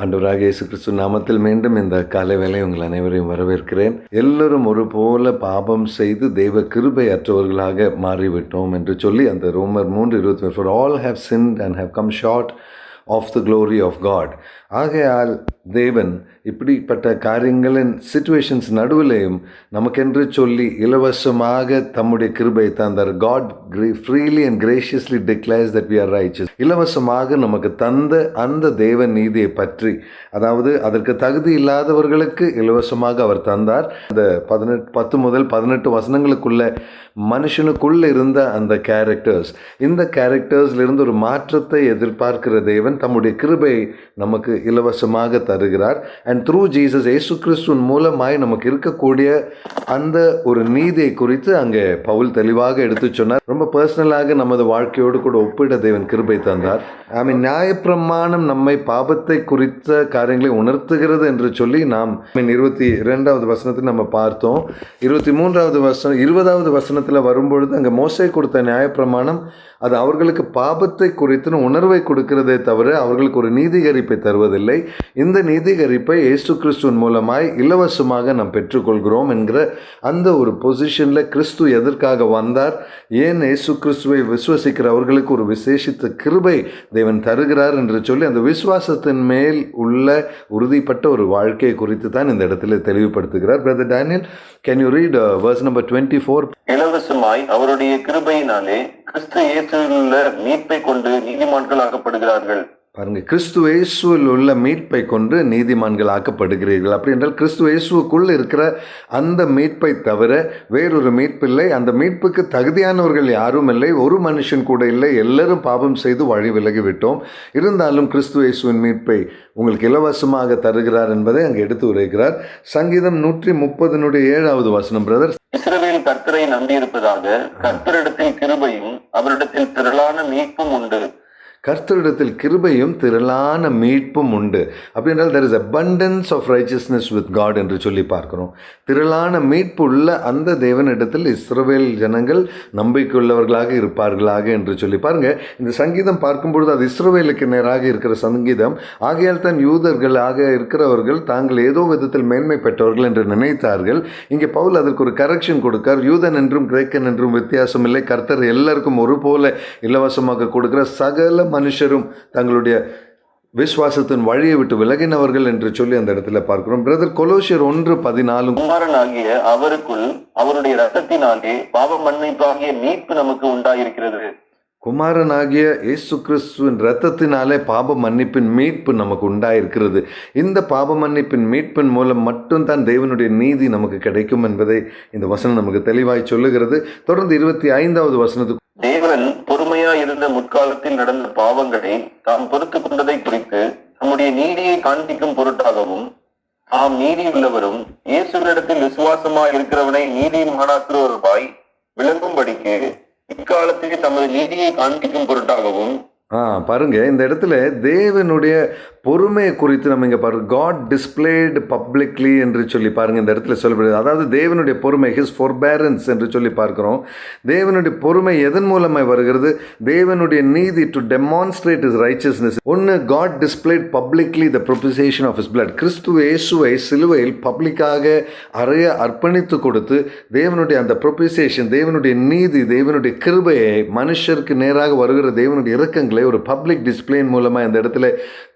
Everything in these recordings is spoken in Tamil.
ஆண்டவராகிய இயேசு கிறிஸ்து நாமத்தில் மீண்டும் இந்த காலை வேளை உங்கள் அனைவரையும் வரவேற்கிறேன். எல்லோரும் ஒரு போல பாபம் செய்து தெய்வ கிருபை அற்றவர்களாக மாறிவிட்டோம் என்று சொல்லி அந்த ரோமர் 3:23 for all have sinned and have come short of the glory of God. ஆகையால் தேவன் இப்படிப்பட்ட காரியங்களின் சிச்சுவேஷன்ஸ் நடுவிலையும் நமக்கென்று சொல்லி இலவசமாக தம்முடைய கிருபை தந்தார். God freely and graciously declares that we are righteous. இலவசமாக நமக்கு தந்த அந்த தேவ நீதியை பற்றி, அதாவது அதற்கு தகுதி இல்லாதவர்களுக்கு இலவசமாக அவர் தந்தார். அந்த 10 முதல் 18 வசனங்களுக்குள்ள மனுஷனுக்குள்ள இருந்த அந்த கேரக்டர்ஸ், இந்த கேரக்டர்ஸ்லிருந்து ஒரு மாற்றத்தை எதிர்பார்க்கிற தேவன் தம்முடைய கிருபை நமக்கு இலவசமாக தருகிறார். அண்ட் த்ரூ ஜீசஸ், இயேசு கிறிஸ்துவின் மூலமாய் நமக்கு இருக்கக்கூடிய அந்த ஒரு நீதியை குறித்து அங்கே பவுல் தெளிவாக எடுத்து சொன்னார். ரொம்ப பர்சனலாக நமது வாழ்க்கையோடு கூட ஒப்பிட தேவன் கிருபை தந்தார். நியாயப்பிரமாணம் நம்மை பாபத்தை குறித்த காரியங்களை உணர்த்துகிறது என்று சொல்லி நாம் 22வது வசனத்தில் நம்ம பார்த்தோம். 23வது வசனம் 20வது வசனத்தில் வரும்பொழுது அங்கே மோசே கொடுத்த நியாயப்பிரமாணம் அது அவர்களுக்கு பாபத்தை குறித்து உணர்வை கொடுக்கிறதே தவிர அவர்களுக்கு ஒரு நீதிகரிப்பை தருவதில்லை. இந்த நீதிகரிப்பை இயேசு கிறிஸ்துவின் மூலமாய் இலவசமாக நாம் பெற்றுக்கொள்கிறோம் என்கிற அந்த ஒரு பொசிஷனில் கிறிஸ்து எதற்காக வந்தார், ஏன் இயேசு கிறிஸ்துவை விசுவசிக்கிறவர்களுக்கு ஒரு விசேஷித்த கிருபை தேவன் தருகிறார் என்று சொல்லி அந்த விசுவாசத்தின் மேல் உள்ள உறுதிப்பட்ட ஒரு வாழ்க்கையை குறித்து தான் இந்த இடத்துல தெளிவுபடுத்துகிறார். Brother Daniel, can you read verse number 24? இலவசமாய் அவருடைய கிருபையினாலே கிறிஸ்து இயேசுவில் உள்ள மீட்பை கொண்டு நீதிமான்கள் ஆக்கப்படுகிறார்கள். பாருங்க, கிறிஸ்து இயேசுவில் உள்ள மீட்பை கொண்டு நீதிமான்கள் ஆக்கப்படுகிறீர்கள். அப்படி என்றால் கிறிஸ்து இயேசுக்குள் இருக்கிற அந்த மீட்பை தவிர வேறொரு மீட்பில்லை. அந்த மீட்புக்கு தகுதியானவர்கள் யாரும் இல்லை, ஒரு மனுஷன் கூட இல்லை. எல்லாரும் பாவம் செய்து வழி விலகிவிட்டோம். இருந்தாலும் கிறிஸ்து இயேசுவின் மீட்பை உங்களுக்கு இலவசமாக தருகிறார் என்பதை அங்கே எடுத்து உரைக்கிறார். சங்கீதம் 130:7வது வசனம். பிரதர், இஸ்ரவேல் கர்த்தரை நம்பியிருப்பதாக கர்த்தரிடத்தில் கிருபையும் அவரிடத்தில் திரளான மீட்பும் உண்டு. கர்த்தரிடத்தில் கிருபையும் திரளான மீட்பும் உண்டு. அப்படின்றால் there is abundance of righteousness with God என்று சொல்லி பார்க்கிறோம். திரளான மீட்பு உள்ள அந்த தேவனிடத்தில் இஸ்ரவேல் ஜனங்கள் நம்பிக்கையுள்ளவர்களாக இருப்பார்களாக என்று சொல்லி பாருங்க. இந்த சங்கீதம் பார்க்கும்பொழுது அது இஸ்ரவேலுக்கு நேராக இருக்கிற சங்கீதம். ஆகையால் தான் யூதர்களாக இருக்கிறவர்கள் தாங்கள் ஏதோ விதத்தில் மேன்மை பெற்றவர்கள் என்று நினைத்தார்கள். இங்கே பவுல் அதற்கு ஒரு கரெக்ஷன் கொடுக்கார். யூதன் என்றும் கிரேக்கன் என்றும் வித்தியாசம் இல்லை. கர்த்தர் எல்லாருக்கும் ஒரு போல இலவசமாக கொடுக்கிற சகல மனுஷரும் தங்களுடைய விசுவாசத்தின் வழியை விட்டு விலகினவர்கள் என்று சொல்லி அந்த இடத்துல பார்க்கிறோம். பிரதர், கொலோசியர் 1:14, குமாரனாகிய அவருக்குள் அவருடைய இரத்தத்தினாலே பாவ மன்னிப்பாகிய மீட்பு நமக்கு உண்டாயிருக்கிறது. குமாரனாகிய இயேசு கிறிஸ்துவின் இரத்தத்தினாலே பாப மன்னிப்பின் மீட்பு நமக்கு உண்டாயிருக்கிறது. இந்த பாப மன்னிப்பின் மீட்பின் மூலம் மட்டும்தான் தேவனுடைய நீதி நமக்கு கிடைக்கும் என்பதை இந்த வசனம் நமக்கு தெளிவாய் சொல்லுகிறது. தொடர்ந்து 25வது வசனத்துக்கு, தேவன் பொறுமையா இருந்த முற்காலத்தில் நடந்த பாவங்களை தாம் பொறுத்து கொண்டதை குறித்து நம்முடைய நீதியை காண்பிக்கும் பொருட்டாகவும் தாம் நீதி உள்ளவரும் இயேசுவினிடத்தில் விசுவாசமா இருக்கிறவனை நீதிமானாக்குறவருமாய் விளங்கும்படிக்கு இக்காலத்திலே தமது நீதியை காண்பிக்கும் பொருட்டாகவும். பாருங்க, இந்த இடத்துல தேவனுடைய பொறுமையை குறித்து நம்ம இங்கே பாருங்க, காட் டிஸ்பிளேடு பப்ளிக்லி என்று சொல்லி பாருங்க. இந்த இடத்துல சொல்லப்படுது, அதாவது தேவனுடைய பொறுமை, ஹிஸ் ஃபோர்பேரன்ஸ் என்று சொல்லி பார்க்கிறோம். தேவனுடைய பொறுமை எதன் மூலமாய் வருகிறது? தேவனுடைய நீதி, டு டெமான்ஸ்ட்ரேட் இஸ் ரைச்சஸ்னஸ். ஒன்று, God displayed publicly the propitiation of his blood. கிறிஸ்து இயேசுவை சிலுவையில் பப்ளிக்காக அறைய அர்ப்பணித்து கொடுத்து தேவனுடைய அந்த ப்ரொபிசியேஷன், தேவனுடைய நீதி, தேவனுடைய கிருபையை, மனுஷருக்கு நேராக வருகிற தேவனுடைய இரக்கங்களை ஒரு பப்ளிக் டிஸ்பிளேன் மூலமாக இந்த இடத்துல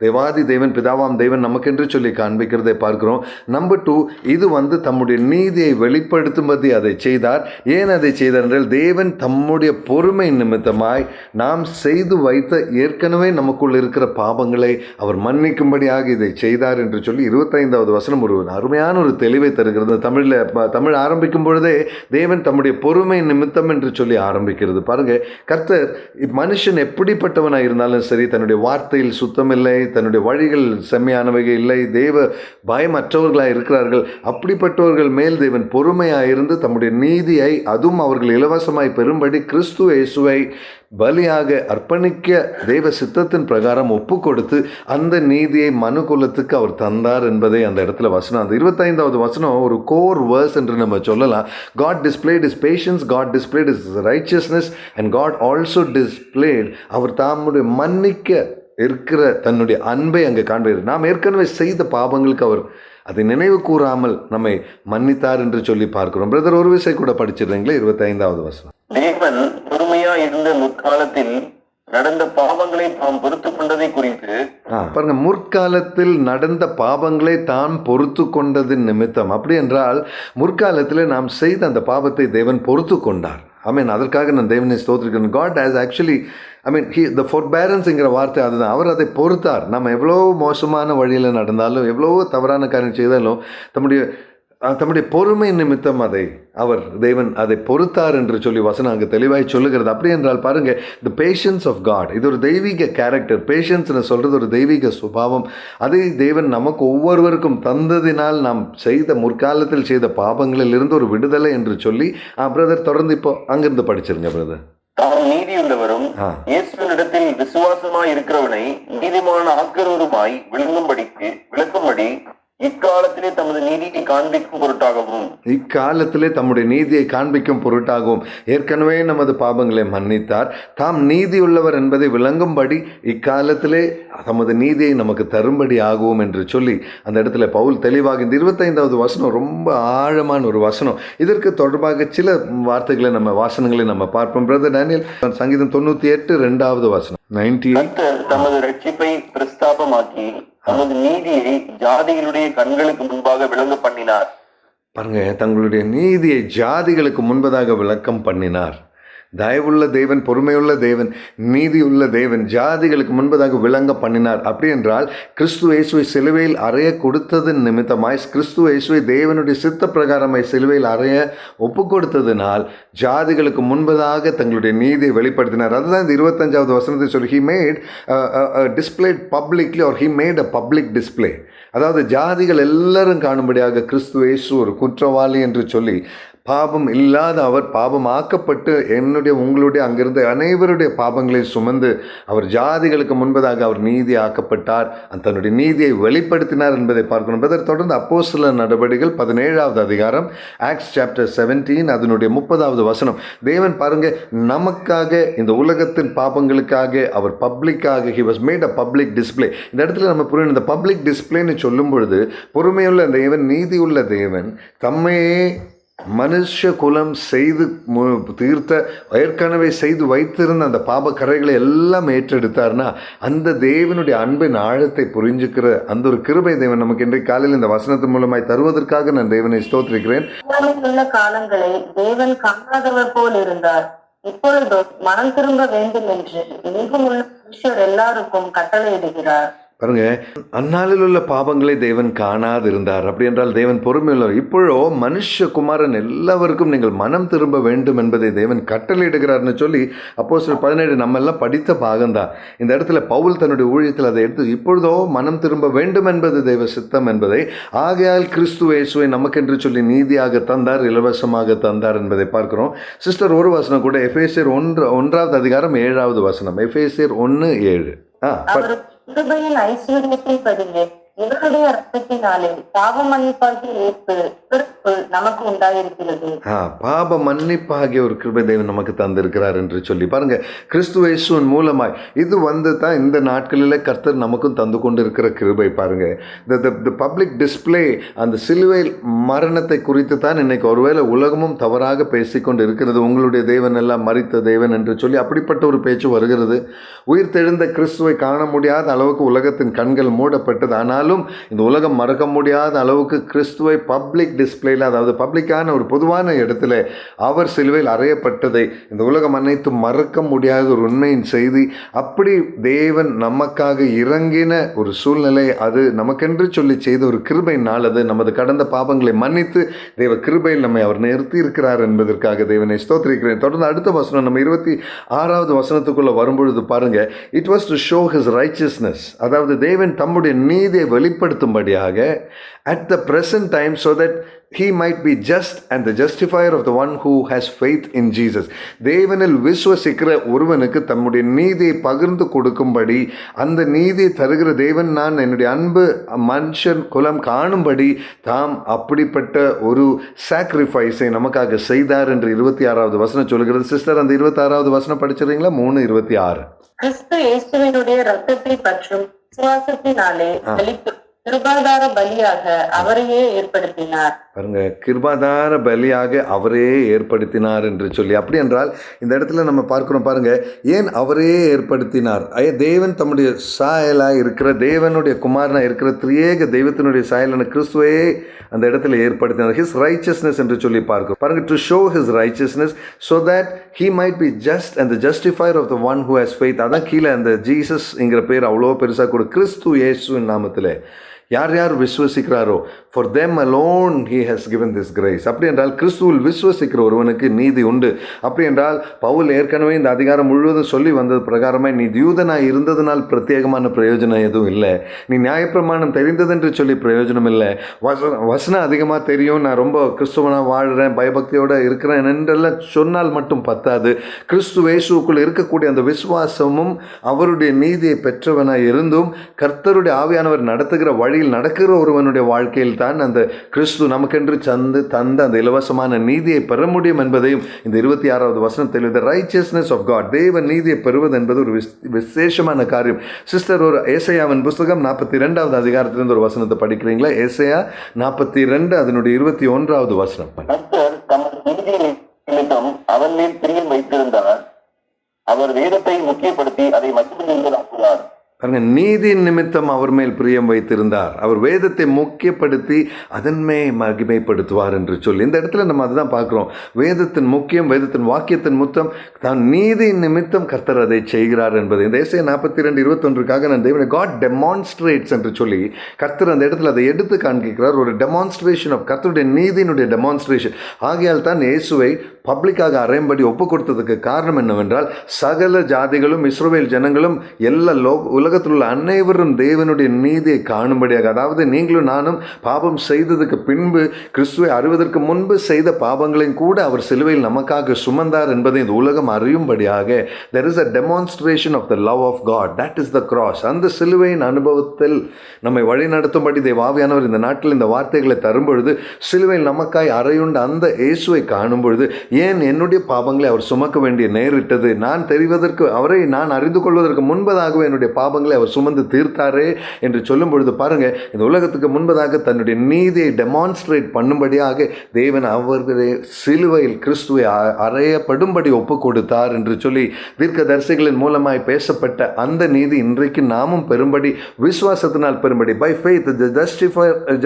தேவாதி தேவன், பிதாவாம் தேவன் நமக்கென்று சொல்லி காண்பிக்கிறதை பார்க்கிறோம். நம்பர் 2, இது தம்முடைய நீதியை வெளிப்படுத்தும்படி அதை செய்தார். ஏன் அதை செய்தார் என்றால் தேவன் தம்முடைய பொறுமை நிமித்தமாய் நாம் செய்து வைத்த ஏற்கனவே நமக்குள் இருக்கிற பாவங்களை அவர் மன்னிக்கும்படியாக இதை செய்தார் என்று சொல்லி 25வது வசனம் ஒரு அருமையான ஒரு தெளிவை தருகிறது. தமிழ் ஆரம்பிக்கும் பொழுதே தேவன் தம்முடைய பொறுமை நிமித்தம் என்று சொல்லி ஆரம்பிக்கிறது. பாருங்க, கர்த்தர் மனுஷன் எப்படிப்பட்டவனாக இருந்தாலும் சரி, தன்னுடைய வார்த்தையில் சுத்தமில்லை, தன்னுடைய வழிகள் செம்மையானவைகள் இல்லை, தேவ பயமற்றவர்களாக இருக்கிறார்கள். அப்படிப்பட்டவர்கள் மேல் தேவன் பொறுமையாக இருந்து தம்முடைய நீதியை, அதுவும் அவர்கள் இலவசமாய் பெறும்படி கிறிஸ்து இயேசுவை பலியாக அர்ப்பணிக்க தேவ சித்தத்தின் பிரகாரம் ஒப்பு கொடுத்து அந்த நீதியை மனுக்குலத்துக்கு அவர் தந்தார் என்பதை அந்த இடத்துல வசனம், அந்த 25வது வசனம் ஒரு கோர் வேர்ஸ் என்று நம்ம சொல்லலாம். God displayed his patience, God displayed his righteousness and God also displayed அவர் தாமுடைய மன்னிக்க இருக்கிற தன்னுடைய அன்பை அங்கே காண்பிக்கிறார். நாம் ஏற்கனவே செய்த பாவங்களுக்கு அவர் அதை நினைவு கூறாமல் நம்மை மன்னித்தார் என்று சொல்லி பார்க்கிறோம். பிரதர், ஒரு விஷயம் கூட படிச்சிடுறீங்களே, 25வது வசனம். தேவன் பொறுமையா இருந்த முற்காலத்தில் நடந்த பாவங்களை தாம் பொறுத்து கொண்டதை குறித்து பாருங்க, முற்காலத்தில் நடந்த பாவங்களை தான் பொறுத்து கொண்டதின் நிமித்தம். அப்படி என்றால் முற்காலத்தில் நாம் செய்த அந்த பாவத்தை தேவன் பொறுத்து கொண்டார். அதற்காக நான் தேவனை ஸ்தோத்திரிக்கிறேன். காட் ஹேஸ் ஆக்சுவலி த ஃபோர்பேரன்ஸ்ங்கிற வார்த்தை அதுதான். அவர் அதை பொறுத்தார். நம்ம எவ்வளோ மோசமான வழியில் நடந்தாலும், எவ்வளோ தவறான காரியம் செய்தாலும், தம்முடைய பொறுமை நிமித்தம் தேவன் அதை பொறுத்தார் என்று சொல்லி வசனம் அங்கே தெளிவாய் சொல்லுகிறது. அப்படி என்றால் பாருங்க, த பேஷன்ஸ் ஆஃப் காட், இது ஒரு தெய்வீக கேரக்டர். பேஷன்ஸ்னு சொல்றது ஒரு தெய்வீக சுபாவம். அதை தேவன் நமக்கு ஒவ்வொருவருக்கும் தந்ததினால் நாம் செய்த முற்காலத்தில் செய்த பாவங்களில் இருந்து ஒரு விடுதலை என்று சொல்லி பிரதர் தொடர்ந்து இப்போ அங்கிருந்து படிச்சிருங்க பிரதர். தாம் நீதியுள்ளவரும் இயேசுவினிடத்தில் விசுவாசமாய் இருக்கிறவனை நீதிமான ஆக்கிறவருமாய் விளக்கும்படி இக்காலத்திலே தமது நீதியை காண்பிக்கும் பொருட்டாகவும் ஏற்கனவே நமது பாவங்களை மன்னித்தார். தாம் நீதியுள்ளவர் என்பதை விளங்கும்படி இக்காலத்திலே தமது நீதியை நமக்கு தரும்படி ஆகும் என்று சொல்லி அந்த இடத்துல பவுல் தெளிவாக இந்த 25வது வசனம் ரொம்ப ஆழமான ஒரு வசனம். இதற்கு தொடர்பாக சில வார்த்தைகளை வாசனங்களை நம்ம பார்ப்போம். பிரதர் டேனியல், சங்கீதம் 98 2வது வசனம். 98 தமது ரட்சிப்பை பிரஸ்தாபமாக்கி தமது நீதியை ஜாதிகளுடைய கண்களுக்கு முன்பாக விளங்க பண்ணினார். பாருங்க, தங்களுடைய நீதியை ஜாதிகளுக்கு முன்பதாக விளக்கம் பண்ணினார். தயவுள்ள தேவன், பொறுமையுள்ள தேவன், நீதியுள்ள தேவன் ஜாதிகளுக்கு முன்பதாக விளங்க பண்ணினார். அப்படி என்றால் கிறிஸ்து இயேசுவை சிலுவையில் அறைய கொடுத்ததன் நிமித்தமாய், கிறிஸ்து இயேசுவை தேவனுடைய சித்த பிரகாரமாய் சிலுவையில் அறைய ஒப்பு கொடுத்ததினால் ஜாதிகளுக்கு முன்பதாக தங்களுடைய நீதியை வெளிப்படுத்தினார். அதுதான் இந்த 25வது வசனத்தை சொல்லி he made displayed publicly or he made a public display. அதாவது ஜாதிகள் எல்லாரும் காணும்படியாக கிறிஸ்து இயேசு ஒரு குற்றவாளி என்று சொல்லி, பாவம் இல்லாத அவர் பாவம் ஆக்கப்பட்டு உங்களுடைய அங்கிருந்த அனைவருடைய பாவங்களை சுமந்து அவர் ஜாதிகளுக்கு முன்பதாக அவர் நீதி ஆக்கப்பட்டார், தன்னுடைய நீதியை வெளிப்படுத்தினார் என்பதை பார்க்கணும். பிரதர் தொடர்ந்து அப்போஸ்தலர் நடவடிக்கைகள் 17வது அதிகாரம், ஆக்ட்ஸ் சாப்டர் 17 அதனுடைய 30வது வசனம். தேவன் பாருங்க, நமக்காக இந்த உலகத்தின் பாவங்களுக்காக அவர் பப்ளிக்காக he was made a public display. இந்த இடத்துல நம்ம புரியணும், இந்த பப்ளிக் டிஸ்பிளேன்னு சொல்லும் பொழுது பொறுமையுள்ள தேவன், நீதியுள்ள தேவன் தம்மையே மனுஷ குலம் செய்து தீர்த்த, ஏற்கனவே செய்து வைத்திருந்த அந்த பாப கரைகளை எல்லாம் ஏற்றெடுத்தார்னா அந்த தேவனுடைய அன்பின் ஆழத்தை புரிஞ்சுக்கிற அந்த ஒரு கிருபை தேவன் நமக்கு இன்றைக்கு காலையில் இந்த வசனத்தின் மூலமாய் தருவதற்காக நான் தேவனை ஸ்தோத்திரிக்கிறேன். உள்ள காலங்களை தேவன் காணாதவர் போல் இருந்தார். இப்பொழுதோ மனம் திரும்ப வேண்டும் என்று எங்கும் உள்ள மனுஷர் எல்லாருக்கும் கட்டளையிடுகிறார். பாருங்க, அந்நாளில் உள்ள பாவங்களை தேவன் காணாதிருந்தார். அப்படி என்றால் தேவன் பொறுமையுள்ளவர். இப்பொழுதோ மனுஷகுமாரன் எல்லாருக்கும் நீங்கள் மனம் திரும்ப வேண்டும் என்பதை தேவன் கட்டளையிடுகிறார்னு சொல்லி அப்போஸ்தலர் 17 நம்ம எல்லாம் படித்த பாகம்தான். இந்த இடத்துல பவுல் தன்னுடைய ஊழியத்தில் அதை எடுத்து இப்பொழுதோ மனம் திரும்ப வேண்டும் என்பது தேவ சித்தம் என்பதை, ஆகையால் கிறிஸ்து இயேசுவை நமக்கென்று சொல்லி நீதியாக தந்தார், இலவசமாக தந்தார் என்பதை பார்க்கிறோம். சிஸ்டர் ஒரு வசனம் கூட, எபேசியர் 1வது அதிகாரம் 7வது வசனம், எபேசியர் 1:7. கிருபையின் ஐஸ்வர்யத்தின் பதிவு இவருடைய ரத்தத்தினாலே பாவ மன்னிப்பாகிய ஏற்பு நமக்கு உண்டாயிருக்கிறது. பாப மன்னிப்பாகிய ஒரு கிருபை தேவன் நமக்கு தந்திருக்கிறார் என்று சொல்லி பாருங்க, கிறிஸ்து இயேசுவின் மூலமாய் இது தான் இந்த நாட்களில் கர்த்தர் நமக்கும் தந்து கொண்டு இருக்கிற கிருபை. பாருங்க, the public display, அந்த சிலுவை மரணத்தை குறித்து தான் இன்னைக்கு ஒருவேளை உலகமும் தவறாக பேசிக்கொண்டு இருக்கிறது. உங்களுடைய தேவன் எல்லாம் மரித்த தேவன் என்று சொல்லி அப்படிப்பட்ட ஒரு பேச்சு வருகிறது. உயிர் தெழுந்த கிறிஸ்துவை காண முடியாத அளவுக்கு உலகத்தின் கண்கள் மூடப்பட்டது. ஆனாலும் இந்த உலகம் மறக்க முடியாத அளவுக்கு கிறிஸ்துவை பப்ளிக் டிஸ்பிளேல, அதாவது பப்ளிக்கான ஒரு பொதுவான இடத்துல அவர் சிலுவையில் அறையப்பட்டதை இந்த உலகம் அனைத்தும் மறக்க முடியாத ஒரு உண்மையின் செய்தி. அப்படி தேவன் நமக்காக இறங்கின ஒரு சூழ்நிலை, அது நமக்கென்று சொல்லி செய்த ஒரு கிருபையினால், அது நமது கடந்த பாவங்களை மன்னித்து தேவ கிருபையில் நம்மை அவர் நிறுத்தி இருக்கிறார் என்பதற்காக தேவனை ஸ்தோத்திரிக்கிறேன். தொடர்ந்து அடுத்த வசனம் நம்ம 26வது வசனத்துக்குள்ள வரும்பொழுது பாருங்க, it was to show his righteousness, அதாவது தேவன் தம்முடைய நீதியை வெளிப்படுத்தும்படியாக at the present time so that he might be just and the justifier of the one who has faith in Jesus. தேவனில் விசுவசிக்கிற ஒருவனுக்கு தம்முடைய நீதியை பகிர்ந்து கொடுக்கும்படி, அந்த நீதியை தருகிற தேவன் நான் என்னுடைய அன்பு மனுஷன் குலம் காணும்படி தாம் அப்படிப்பட்ட ஒரு சாக்ரிஃபைஸை நமக்காக செய்தார் என்று 26வது வசனம் சொல்கிறது. சிஸ்டர், அந்த 26வது வசனம் படிச்சிருங்களா? 3:26. கிறிஸ்து இயேசுவினுடைய இரத்தத்தை பற்றும் விசுவாசத்தினாலே கிருபாதார பலியாக அவரையே ஏற்படுத்தினார். பாருங்க, கிருபாதார பலியாக அவரே ஏற்படுத்தினார் என்று சொல்லி. அப்படி என்றால் இந்த இடத்துல நம்ம பார்க்கிறோம் பாருங்க, ஏன் அவரே ஏற்படுத்தினார்? தேவன் தம்முடைய சாயலாக இருக்கிற தேவனுடைய குமாரனாக இருக்கிற திரியேக தெய்வத்தினுடைய சாயலான கிறிஸ்துவையே அந்த இடத்துல ஏற்படுத்தினார். ஹிஸ் ரைச்சஸ்னஸ் என்று சொல்லி பார்க்கிறோம் பாருங்க, to show his righteousness so that he might be just and the justifier of the one who has faith. அதான் கீழே அந்த ஜீசஸ்ங்கிற பேர் அவ்வளோ பெருசாக கொடு. கிறிஸ்து இயேசுவின் நாமத்தில் யார் யார் விசுவசிக்கிறாரோ, for them alone he has given this grace. அப்படி என்றால் கிறிஸ்துவில் விசுவசிக்கிற ஒருவனுக்கு நீதி உண்டு. அப்படி என்றால் பவுல் ஏற்கனவே இந்த அதிகாரம் முழுவதும் சொல்லி வந்தது பிரகாரமாக நீ யூதனாய் இருந்ததுனால் பிரத்யேகமான பிரயோஜனம் எதுவும் இல்லை, நீ நியாயப்பிரமாணம் தெரிந்ததென்று சொல்லி பிரயோஜனம் இல்லை, வசனம் அதிகமாக தெரியும், நான் ரொம்ப கிறிஸ்துவனாக வாழ்கிறேன், பயபக்தியோடு இருக்கிறேன் என்றெல்லாம் சொன்னால் மட்டும் பத்தாது. கிறிஸ்து இயேசுவுக்குள் இருக்கக்கூடிய அந்த விசுவாசமும் அவருடைய நீதியை பெற்றவனாய் இருந்தும் கர்த்தருடைய ஆவியானவர் நடத்துகிற வழி நடக்கிற ஒருவனுடைய வாழ்க்கையில் தான் அந்த கிறிஸ்து நமக்கென்று தந்த அந்த இலவசமான நீதியை பெற முடியும் என்பதையும் இந்த 26வது வசனத்தில் the righteousness of God, தேவ நீதியை பெறுவது என்பது ஒரு விசேஷமான காரியம். சிஸ்டர், ஒரு ஏசாயாவின் புஸ்தகம் 42வது அதிகாரத்திலிருந்து ஒரு வசனத்தை படிக்கிறீங்களா? ஏசாயா 42 அதனுடைய 21வது வசனம். அவன் மேல் பிரியம் வைத்திருந்தார், அவர் வேதத்தை முக்கியப்படுத்தி அதை மகிமையுள்ளதாக்குவார். பாருங்க, நீதி நிமித்தம் அவர் மேல் பிரியம் வைத்திருந்தார், அவர் வேதத்தை முக்கியப்படுத்தி அதன்மே மகிமைப்படுத்துவார் என்று சொல்லி இந்த இடத்துல நம்ம அதுதான் பார்க்குறோம். வேதத்தின் முக்கியம், வேதத்தின் வாக்கியத்தின் முத்தம் தான் நீதி நிமித்தம் கர்த்தர் அதை செய்கிறார் என்பது இந்த ஏசாயா 42:21க்காக நான் தேவனை காட் டெமான்ஸ்ட்ரேட்ஸ் என்று சொல்லி கர்த்தர் அந்த இடத்துல அதை எடுத்து காண்பிக்கிறார். ஒரு டெமான்ஸ்ட்ரேஷன் ஆஃப் கர்த்தருடைய நீதியினுடைய டெமான்ஸ்ட்ரேஷன். ஆகையால் தான் இயேசுவை பப்ளிக்காக அறையும்படி ஒப்பு கொடுத்ததுக்கு காரணம் என்னவென்றால் சகல ஜாதிகளும் இஸ்ரவேல் ஜனங்களும் எல்லா உலகத்தில் உள்ள அனைவரும் தேவனுடைய நீதியை காணும்படியாக, அதாவது நீங்களும் நானும் பாவம் செய்ததுக்கு பின்பு கிறிஸ்துவை அறிவதற்கு முன்பு செய்த பாவங்களையும் கூட அவர் சிலுவையில் நமக்காக சுமந்தார் என்பதை இந்த உலகம் அறியும்படியாக there is a demonstration of the love of God, that is the cross. அந்த சிலுவையின் அனுபவத்தில் நம்மை வழிநடத்தும்படி தேவாவியானவர் இந்த நாட்டில் இந்த வார்த்தைகளை தரும்பொழுது சிலுவையில் நமக்காய் அறையுண்ட அந்த இயேசுவை காணும் பொழுது ஏன் என்னுடைய பாவங்களை அவர் சுமக்க வேண்டிய நேரிட்டது, நான் தெரிவதற்கு அவரை நான் அறிந்து கொள்வதற்கு முன்பதாகவே என்னுடைய பாவங்களை அவர் சுமந்து தீர்த்தாரே என்று சொல்லும் பொழுது பாருங்க, இந்த உலகத்துக்கு முன்பதாக தன்னுடைய நீதியை டெமான்ஸ்ட்ரேட் பண்ணும்படியாக தேவன் அவர்களே சிலுவையில் கிறிஸ்துவை அறையப்படும்படி ஒப்பு கொடுத்தார் என்று சொல்லி தீர்க்கதரிசிகளின் மூலமாய் பேசப்பட்ட அந்த நீதி இன்றைக்கு நாமும் பெறும்படி விசுவாசத்தினால் பெறும்படி by faith the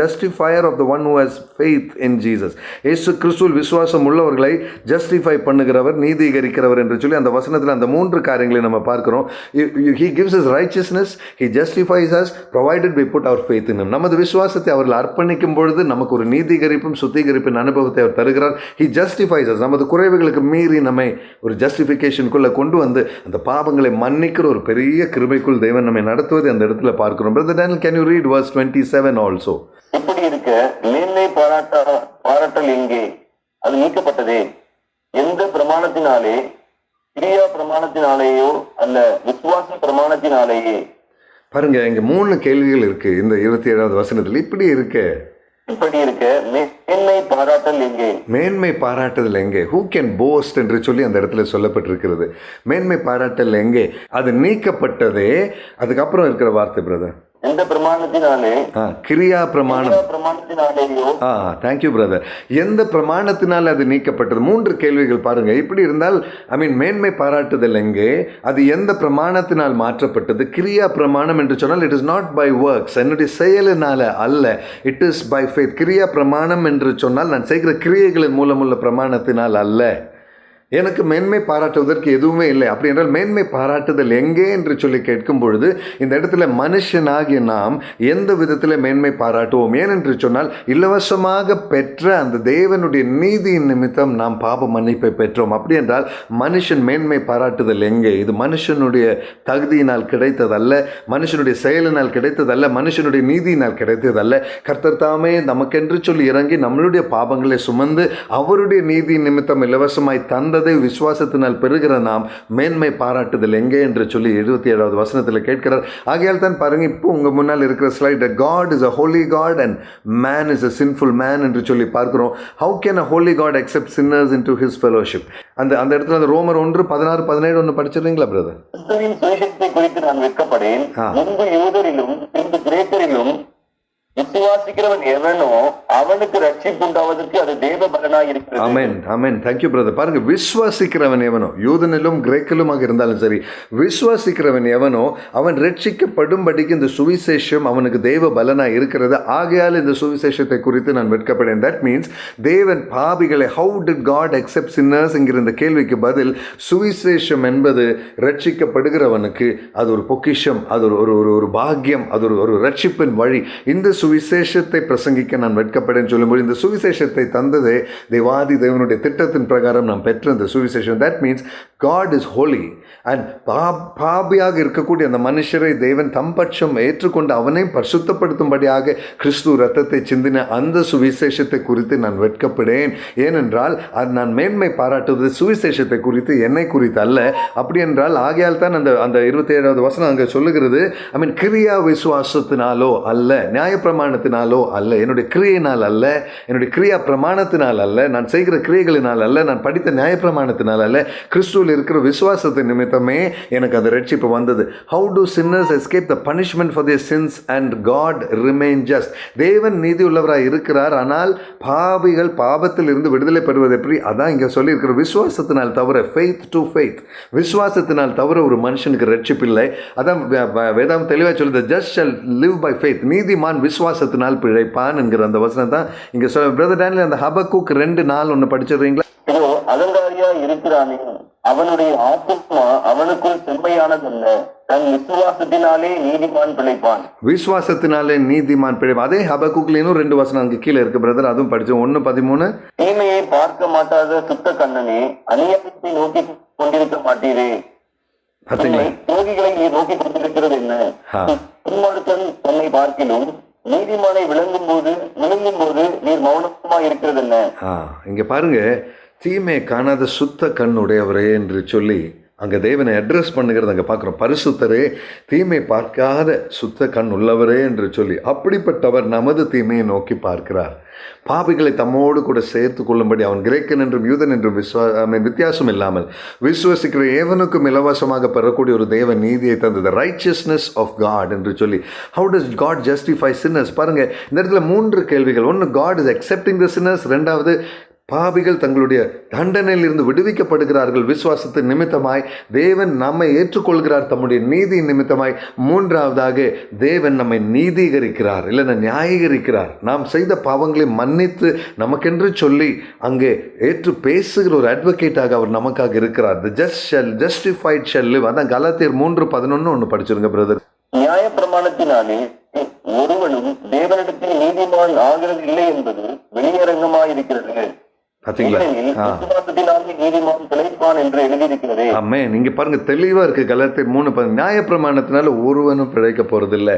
justifier of the one who has faith in Jesus. இயேசு கிறிஸ்துவில் விசுவாசம் உள்ளவர்களை ஜஸ்டிஃபை பண்ணுகிறவர், நீதிகரிக்கிறவர் என்று சொல்லி அந்த வசனத்தில் அந்த 3 காரியங்களை நம்ம பார்க்கிறோம். He gives us righteousness, he justifies us provided we put our faith in him. நமது விசுவாசத்தை அவர்கள் அர்ப்பணிக்கும் பொழுது நமக்கு ஒரு நீதிகரிப்பும் சுத்திகரிப்பின் அனுபவத்தை அவர் தருகிறார். He justifies us, நமது குறைவுகளுக்கு மீறி நம்மை ஒரு ஜஸ்டிஃபிகேஷனுக்குள்ள கொண்டு வந்து அந்த பாவங்களை மன்னிக்கிற ஒரு பெரிய கிருபைக்குள் தேவன் நம்மை நடத்துவதை அந்த இடத்துல பார்க்கிறோம். Brother Daniel, can you read verse 27 also? இப்படி இருக்க மேன்மை பாராட்டல் எங்கே? அது நீக்கப்பட்டதே. எந்த பிரமாணத்தினாலே? கிரியா பிரமாணத்தினாலேயோ அல்ல விசுவாச பிரமாணத்தினாலேயே? பாருங்க, இங்க 3 கேள்விகள் இருக்கு இந்த 27வது வசனத்தில். இப்படி இருக்க மேன்மை பாராட்டல் எங்கே? மேன்மை பாராட்டுதல் எங்கே? ஹூ கேன் போஸ்ட் என்று சொல்லி அந்த இடத்துல சொல்லப்பட்டிருக்கிறது. மேன்மை பாராட்டல் எங்கே? அது நீக்கப்பட்டதே. அதுக்கப்புறம் இருக்கிற வார்த்தை பிரதர், எந்த பிரமாணத்தினாலே? கிரியா பிரமாணம். Thank you brother. எந்த பிரமாணத்தினால அது நீக்கப்பட்டது? 3 கேள்விகள் பாருங்க. இப்படி இருந்தால் மேன்மை பாராட்டுதல் எங்கே? அது எந்த பிரமாணத்தினால் மாற்றப்பட்டது? கிரியா பிரமாணம் என்று சொன்னால் it is not by works, என்னுடைய செயலினால அல்ல, இட் இஸ் பை ஃபெய்த். கிரியா பிரமாணம் என்று சொன்னால் நான் செய்கிற கிரியைகளின் மூலமுள்ள பிரமாணத்தினால் அல்ல. எனக்கு மேன்மை பாராட்டுவதற்கு எதுவுமே இல்லை. அப்படி என்றால் மேன்மை பாராட்டுதல் எங்கே என்று சொல்லி கேட்கும் பொழுது இந்த இடத்துல மனுஷனாகிய நாம் எந்த விதத்தில் மேன்மை பாராட்டுவோம்? ஏனென்று சொன்னால் இலவசமாக பெற்ற அந்த தேவனுடைய நீதியின் நிமித்தம் நாம் பாப மன்னிப்பை பெற்றோம். அப்படி என்றால் மனுஷன் மேன்மை பாராட்டுதல் எங்கே? இது மனுஷனுடைய தகுதியினால் கிடைத்ததல்ல, மனுஷனுடைய செயலினால் கிடைத்ததல்ல, மனுஷனுடைய நீதியினால் கிடைத்ததல்ல. கர்த்தர் தாமே நமக்கென்று சொல்லி இறங்கி நம்மளுடைய பாவங்களை சுமந்து அவருடைய நீதியின் நிமித்தம் இலவசமாய் தந்ததை விசுவாசத்தினால் பெறுகிற நாம் மேன்மை பாராட்டுதல் எங்கே என்று சொல்லி 77வது வசனத்தில் கேட்கிறார். ஆகையால் தான் பாருங்க, இப்போ உங்க முன்னால் இருக்கிற slide, God is a holy God and man is a sinful man என்று சொல்லி பார்க்கிறோம். How can a holy God accept sinners into his fellowship? அந்த இடத்துல அந்த ரோமர் 1:16-17 ஒன்று படிச்சிருக்கீங்களா பிரதர்? கிறிஸ்துவின் சுவிசேஷத்தை குறித்து நான் வெட்கப்படேன். முன்பு யூதரிலும் பின்பு கிரேக்கரிலும் விசுவாசிக்கிறவன் எவனோ அவனுக்கு ரட்சிப்பு உண்டாவதற்கு அது தேவ பலனாய் இருக்கிறது. Amen, amen. Thank you brother. பாருங்க, விசுவாசிக்கிறவன் எவனோ, யூதனிலும் கிரேக்கிலுமாக இருந்தாலும் சரி, விசுவாசிக்கிறவன் எவனோ அவன் ரட்சிக்கப்படும்படிக்கு இந்த சுவிசேஷம் அவனுக்கு தேவ பலனாய் இருக்கிறது. ஆகையால் இந்த சுவிசேஷத்தை குறித்து நான் வெட்கப்படேன். தட் மீன்ஸ் தேவன் பாவிகளை how did God accept sinners என்கிற இந்த கேள்விக்கு பதில் சுவிசேஷம் என்பது ரட்சிக்கப்படுகிறவனுக்கு அது ஒரு பொக்கிஷம், அது ஒரு பாக்கியம், அது ஒரு ரட்சிப்பின் வழி. இந்த சுவிசேஷத்தை பிரசங்கிக்க நான் வெட்கப்படேன் சொல்லும்போது இந்த சுவிசேஷத்தை தந்ததே தேவாதி தேவனுடைய திட்டத்தின் பிரகாரம் நாம் பெற்ற இந்த சுவிசேஷம். That means God is holy and பாபியாக இருக்கக்கூடிய அந்த மனுஷரை தேவன் தம்பட்சம் ஏற்றுக்கொண்டு அவனை பரிசுத்தப்படுத்தும்படியாக கிறிஸ்து ரத்தத்தை சிந்தின அந்த சுவிசேஷத்தை குறித்து நான் வெட்கப்படேன். ஏனென்றால் அது நான் மேன்மை பாராட்டுவது சுவிசேஷத்தை குறித்து, என்னை குறித்து அல்ல. அப்படி என்றால் ஆகையால் தான் அந்த 27வது வசனம் அங்கே சொல்லுகிறது, ஐ மீன் கிரியா விசுவாசத்தினாலோ அல்ல, நியாய பிரமாணத்தினாலோ அல்ல, என்னுடைய கிரியையினால் அல்ல, என்னுடைய கிரியா பிரமாணத்தினால் அல்ல, நான் செய்கிற கிரியைகளினால் அல்ல, நான் படித்த நியாய பிரமாணத்தினால் அல்ல, கிறிஸ்துவில் இருக்கிற விசுவாசத்தின் நிமித்தமே எனக்கு அந்த ரட்சிப்பு வந்தது. How do sinners escape the punishment for their sins and God remain just? தேவன் நீதி உள்ளவராய் இருக்கிறார், ஆனால் பாவிகள் பாவத்தில் இருந்து விடுதலை பெறுவது எப்படி? அதான் இங்கே சொல்லி இருக்கிற விசுவாசத்தினால் தவிர, faith to faith, விசுவாசத்தினால் தவிர ஒரு மனுஷனுக்கு ரட்சிப்பு இல்லை. அதான் வேதாம் தெளிவாக சொல்லுது, just shall live by faith, நீதிமான் விசுவாசத்தினால் பிழைப்பான் என்கிற அந்த வசனம் தான் இங்க சொல்ல. பிரதர் டேனியல், அந்த ஹபக்குக் 2:4 ஒன்று படிச்சிடுறீங்களா? இதோ அலங்காரியா இருக்கிறானே அவனுடைய ஆத்துமா அவனுக்குள் செம்மையானதல்ல, தன் விசுவாசத்தினாலே நீதிமான் பிழைப்பான். விசுவாசத்தினாலே நீதிமான் பிழைப்பான். அதே ஹபக்குக்லேயும் 2 வசனம் அங்கே கீழே இருக்கு பிரதர், அதுவும் படிச்சோம். 1:13, தீமையை பார்க்க மாட்டாத சுத்த கண்ணனே அநியாயத்தை நோக்கி கொண்டிருக்க மாட்டீரே, துரோகிகளை நீர் நோக்கி கொண்டிருக்கிறது என்ன? துன்மார்க்கன் தன்னை பார்க்கிலும் நீதிமானை விளங்கும் போது நீர் மௌனமா இருக்கிறது என்ன? இங்க பாருங்க, தீமை காணாத சுத்த கண் உடையவரே என்று சொல்லி அங்கே தேவனை அட்ரஸ் பண்ணுகிறது அங்கே பார்க்குறோம். பரிசுத்தரே, தீமை பார்க்காத சுத்த கண் உள்ளவரே என்று சொல்லி அப்படிப்பட்டவர் நமது தீமையை நோக்கி பார்க்கிறார். பாபிகளை தம்மோடு கூட சேர்த்து கொள்ளும்படி அவன் கிரேக்கன் என்றும் யூதன் என்றும் வித்தியாசம் இல்லாமல் விசுவசிக்கிற ஏவனுக்கும் இலவசமாக பெறக்கூடிய ஒரு தேவ நீதியை தந்தது, ரைச்சியஸ்னஸ் ஆஃப் காட் என்று சொல்லி. How does God justify sinners? பாருங்க, இந்த இடத்துல 3 கேள்விகள். ஒன்று, God is accepting the sinners. 2வது, பாவிகள் தங்களுடைய தண்டனையில் இருந்து விடுவிக்கப்படுகிறார்கள் விசுவாசத்தின் நிமித்தமாய். தேவன் நம்மை ஏற்றுக்கொள்கிறார் தம்முடைய நீதியின் நிமித்தமாய். 3வதாக, தேவன் நம்மை நீதீகரிக்கிறார், இல்லைன்னா நியாயீகரிக்கிறார். நாம் செய்த பாவங்களை மன்னித்து நமக்கென்று சொல்லி அங்கே ஏற்று பேசுகிற ஒரு அட்வொகேட்டாக அவர் நமக்காக இருக்கிறார். The just shall justified shall live. அதான் கலாத்தியர் 3:11 ஒன்று படிச்சிருங்க பிரதர். நியாய பிரமாணத்தினாலே ஒருவனும் தேவனிடத்தில் நீதிமான் ஆகிறது இல்லை என்பது வெளியரங்கமாயிருக்கிறது. நீங்க பாருங்க, தெளிவா இருக்கு கலாத்தியர் 3:10. நியாய பிரமாணத்தினால ஒருவனும் பிழைக்க போறதில்லை.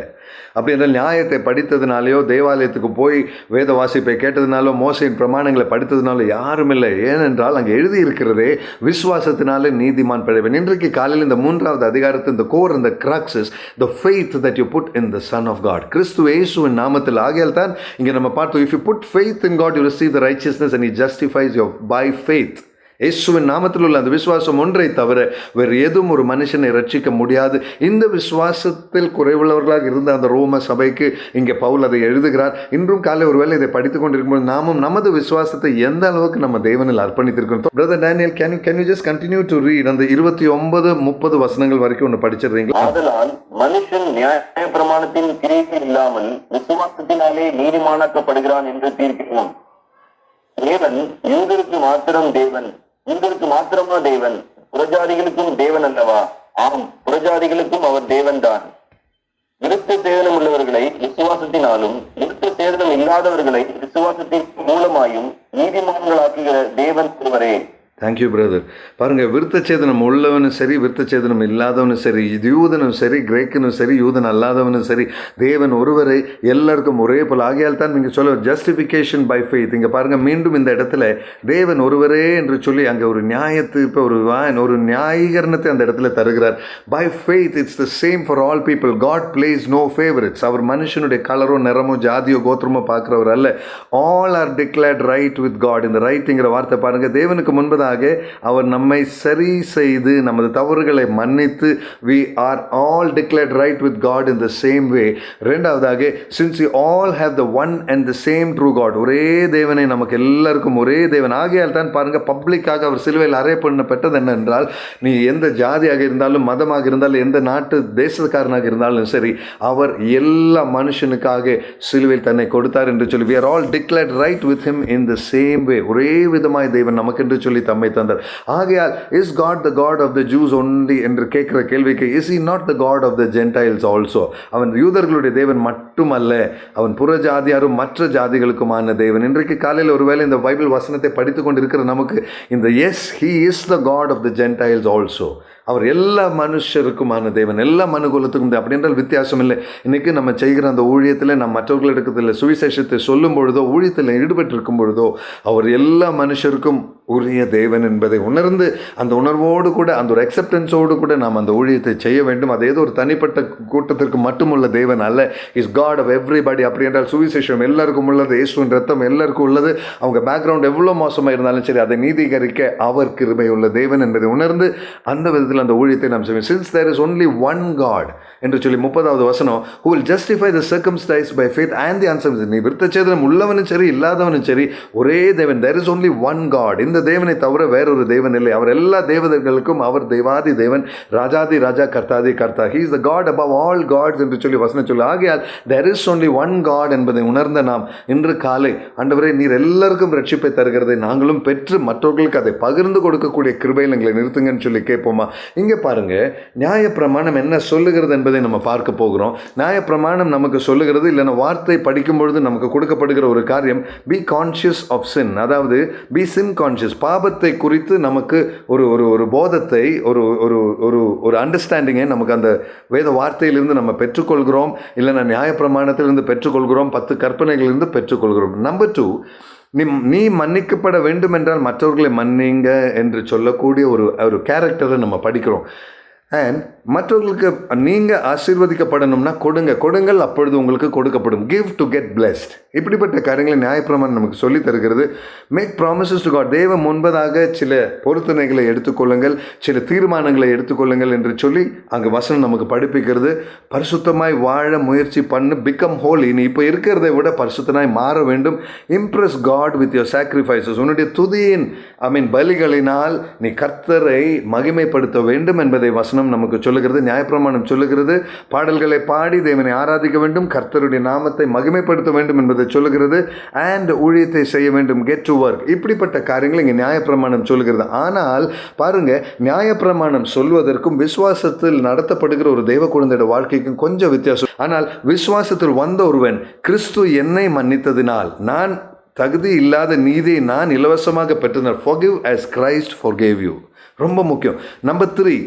அப்படி என்றால் நியாயத்தை படித்ததுனாலையோ தேவாலயத்துக்கு போய் வேத வாசிப்பை கேட்டதுனாலோ மோசையின் பிரமாணங்களை படித்ததுனாலோ யாரும் இல்லை. ஏனென்றால் அங்கே எழுதி இருக்கிறதே, விசுவாசத்தினாலே நீதிமான் பிழைவன். இன்றைக்கு காலையில் இந்த 3வது அதிகாரத்து இந்த கோர், இந்த கிராக்ஸஸ், the faith that you put in the Son of God, கிறிஸ்து இயேசுவின் நாமத்தில். ஆகையால் தான் இங்கே நம்ம பார்த்தோம், if you put faith in God you receive the righteousness and he justifies you by faith. இயேசுவின் நாமத்தில் உள்ள அந்த விசுவாசம் ஒன்றை தவிர வேறு எதுவும் ஒரு மனுஷனை ரட்சிக்க முடியாது. இந்த விசுவாசத்தில் குறைவுள்ளவர்களாக இருந்த அந்த ரோம சபைக்கு இங்கே பவுல் அதை எழுதுகிறார். இன்றும் காலை ஒருவேளை இதை படித்துக் கொண்டிருக்கும்போது நாமும் நமது விசுவாசத்தை எந்த அளவுக்கு நம்ம தேவனில் அர்ப்பணித்திருக்கிறோம். Brother Daniel, can you just continue to read அந்த 29-30 வசனங்கள் வரைக்கும் ஒன்று படிச்சிடுறீங்களா? ஆதலால் மனுஷன் நியாய பிரமாணத்தின் கிரியைகள் இல்லாமல் விசுவாசத்தினாலே நீதிமானாக்கப்படுகிறான் என்று தீர்க்கிறோம். தேவன் யூதருக்கு மாத்திரம் தேவன், உங்களுக்கு மாத்திரமா தேவன்? புறஜாதிகளுக்கும் தேவன் அல்லவா? ஆம், புறஜாதிகளுக்கும் அவர் தேவன்தான். விருத்த சேதனம் உள்ளவர்களை விசுவாசத்தினாலும் விருத்த சேதனம் இல்லாதவர்களை விசுவாசத்தின் மூலமாயும் நீதிமான்களாக்குகிற தேவன் ஒருவரே. Thank you brother. பாருங்கள், விருத்தச்சேதனம் உள்ளவனும் சரி, விருத்தச்சேதனம் இல்லாதவனும் சரி, யூதனும் சரி, கிரேக்கனும் சரி, யூதன் அல்லாதவனும் சரி, தேவன் ஒருவரை எல்லாருக்கும் ஒரே போல். ஆகையால் தான் நீங்கள் சொல்ல ஜஸ்டிஃபிகேஷன் பை ஃபெய்த். இங்கே பாருங்கள், மீண்டும் இந்த இடத்துல தேவன் ஒருவரே என்று சொல்லி அங்கே ஒரு நியாயத்தீர்ப்பு, ஒரு நியாயீகரணத்தை அந்த இடத்துல தருகிறார். By faith it's the same for all people. God plays no favourites. அவர் மனுஷனுடைய கலரோ நிறமோ ஜாதியோ கோத்திரமோ பார்க்குறவர் அல்ல. All are declared right with God. இந்த ரைட்டுங்கிற வார்த்தை பாருங்கள், தேவனுக்கு முன்பதாக அவர் நம்மை சரி செய்து நமது தவறுகளை மன்னித்து we are all declared right with God in the same way. இரண்டாவதாக, since we all have the one and the same true God, ஒரே தேவனை, நமக்கு எல்லாருக்கும் ஒரே தேவன். ஆகையால் தான் பாருங்க, பப்ளிக்காக அவர் சிலுவையில் அறை பண்ணப்பட்டது என்னென்றால், நீ எந்த ஜாதியாக இருந்தாலும் மதமாக இருந்தாலும் எந்த நாட்டு தேசக்காரனாக இருந்தாலும் சரி, அவர் எல்லா மனுஷனுக்காக சிலுவையில் தன்னை கொடுத்தார் என்று சொல்லி we are all declared right with him in the same way. ஒரே விதமாய் தேவன் நமக்கு என்று சொல்லி தம்மை தந்தார். ஆகையால் is God the God of the Jews only என்று கேட்கிற கேள்விக்கு, இஸ் he not the God of the Gentiles also? அவன் யூதர்களுடைய தேவன் மட்டுமல்ல, அவன் புற ஜாதியாரும் மற்ற ஜாதிகளுக்குமான தேவன். இன்றைக்கு காலையில் ஒருவேளை இந்த பைபிள் வசனத்தை படித்து கொண்டு இருக்கிற நமக்கு இந்த yes he is the God of the Gentiles also. அவர் எல்லா மனுஷருக்குமான தேவன், எல்லா மனுகுலத்துக்கும். அப்படின்றால் வித்தியாசம் இல்லை. இன்றைக்கி நம்ம செய்கிற அந்த ஊழியத்தில் நம்ம மற்றவர்களிடத்தில் சுவிசேஷத்தை சொல்லும் பொழுதோ, ஊழியத்தில் ஈடுபட்டு இருக்கும் பொழுதோ, அவர் எல்லா மனுஷருக்கும் உரிய தேவன் என்பதை உணர்ந்து அந்த உணர்வோடு கூட, அந்த ஒரு அக்செப்டன்ஸோடு கூட நாம் அந்த ஊழியத்தை செய்ய வேண்டும். அது ஏதோ ஒரு தனிப்பட்ட கூட்டத்திற்கு மட்டுமுள்ள தேவன் அல்ல. Is God of everybody. அப்படி என்றால் சுவிசேஷம் எல்லாருக்கும் உள்ளது, இயேசுவின் ரத்தம் எல்லாருக்கும் உள்ளது. அவங்க பேக்ரவுண்ட் எவ்வளோ மோசமாக இருந்தாலும் சரி, அதை நீதிகரிக்க அவர் கிருபை உள்ள தேவன் என்பதை உணர்ந்து அந்த விதத்தில் அந்த ஊழியத்தை நாம் செய்வோம். since there is only one God என்று சொல்லி 30வது வசனம், who will justify the circumcised by faith and the uncircumcised. நீ விருத்தச்சேதனம் உள்ளவனும் சரி இல்லாதவனும் சரி, ஒரே தேவன். there is only one God. இந்த தேவனை தவிர வேறொரு தேவன் இல்லை. அவர் எல்லா தேவதர்களுக்கும் அவர் தேவாதி தேவன், ராஜாதி ராஜா, கர்த்தாதி கர்த்தா. he is the God above all gods என்று சொல்லி வசனம் சொல்லி. ஆகையால் there is only one God என்பதை உணர்ந்த நாம் இன்று காலை, ஆண்டவரே நீர் எல்லாருக்கும் ரட்சிப்பை தருகிறதை நாங்களும் பெற்று மற்றவர்களுக்கு அதை பகிர்ந்து கொடுக்கக்கூடிய கிருபையில் எங்களை நிறுத்துங்கன்னு சொல்லி கேட்போமா? இங்கே பாருங்க, நியாயப்பிரமாணம் என்ன சொல்லுகிறது என்பதை நம்ம பார்க்க போகிறோம். நியாயப்பிரமாணம் நமக்கு சொல்லுகிறது, இல்லைன்னா வார்த்தை படிக்கும் பொழுது நமக்கு கொடுக்கப்படுகிற ஒரு காரியம், பி கான்ஷியஸ் ஆஃப் சின். அதாவது பி சின் கான்ஷியஸ். பாவத்தை குறித்து நமக்கு ஒரு ஒரு ஒரு போதத்தை, ஒரு ஒரு ஒரு ஒரு அண்டர்ஸ்டாண்டிங்கை நமக்கு அந்த வேத வார்த்தையிலிருந்து நம்ம பெற்றுக்கொள்கிறோம், இல்லைன்னா நியாயப்பிரமாணத்திலிருந்து பெற்றுக்கொள்கிறோம், 10 கற்பனைகளிலிருந்து பெற்றுக்கொள்கிறோம். நம்பர் 2, நீ மன்னிக்கப்பட வேண்டும் என்றால் மற்றவர்களை மன்னிங்க என்று சொல்லக்கூடிய ஒரு கேரக்டரை நம்ம படிக்கிறோம். அண்ட் மற்றவர்களுக்கு நீங்கள் ஆசீர்வதிக்கப்படணும்னா கொடுங்கள், அப்பொழுது உங்களுக்கு கொடுக்கப்படும். Give to get blessed. இப்படிப்பட்ட காரியங்களை நியாயப்பிரமாணம் நமக்கு சொல்லி தருகிறது. Make promises to God. தேவ முன்பதாக சில பொருத்தனைகளை எடுத்துக்கொள்ளுங்கள், சில தீர்மானங்களை எடுத்துக்கொள்ளுங்கள் என்று சொல்லி அங்கே வசனம் நமக்கு படிப்பிக்கிறது. பரிசுத்தமாய் வாழ முயற்சி பண்ணு. Become holy. நீ இப்போ இருக்கிறதை விட பரிசுத்தனாய் மாற வேண்டும். Impress God with your sacrifices. உன்னுடைய துதியின் பலிகளினால் நீ கர்த்தரை மகிமைப்படுத்த வேண்டும் என்பதை வசனம் நமக்கு சொல்லுகிறது. நியாயப்பிரமாணம் சொல்லுகிறது. பாடல்களை பாடி தேவனை ஆராதிக்க வேண்டும், கர்த்தருடைய நாமத்தை மகிமைப்படுத்த வேண்டும் என்பதை சொல்லுகிறது. அண்ட் ஊழியத்தை செய்ய வேண்டும், கெட் டு ஒர்க். இப்படிப்பட்ட காரியங்கள் இங்கே நியாயப்பிரமாணம் சொல்லுகிறது. ஆனால் பாருங்க, நியாயப்பிரமாணம் சொல்வதற்கும் விசுவாசத்தில் நடத்தப்படுகிற ஒரு தெய்வ குழந்தையோட வாழ்க்கைக்கும் கொஞ்சம் வித்தியாசம். ஆனால் விசுவாசத்தில் வந்த ஒருவன், கிறிஸ்து என்னை மன்னித்ததினால் நான் தகுதி இல்லாத நீதியை நான் இலவசமாக பெற்றனர். forgive as Christ forgave you. ரொம்ப முக்கியம். Number 3,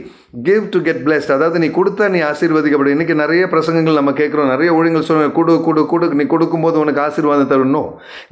give to get blessed. அதாவது நீ கொடுத்தா நீ ஆசீர்வதிக்கப்படும். இன்றைக்கி நிறைய பிரசங்கங்கள் நம்ம கேட்குறோம், நிறைய ஊழியர்கள் சொல்லுவாங்க, கொடு, நீ கொடுக்கும்போது உனக்கு ஆசீர்வாதம் தரணும்.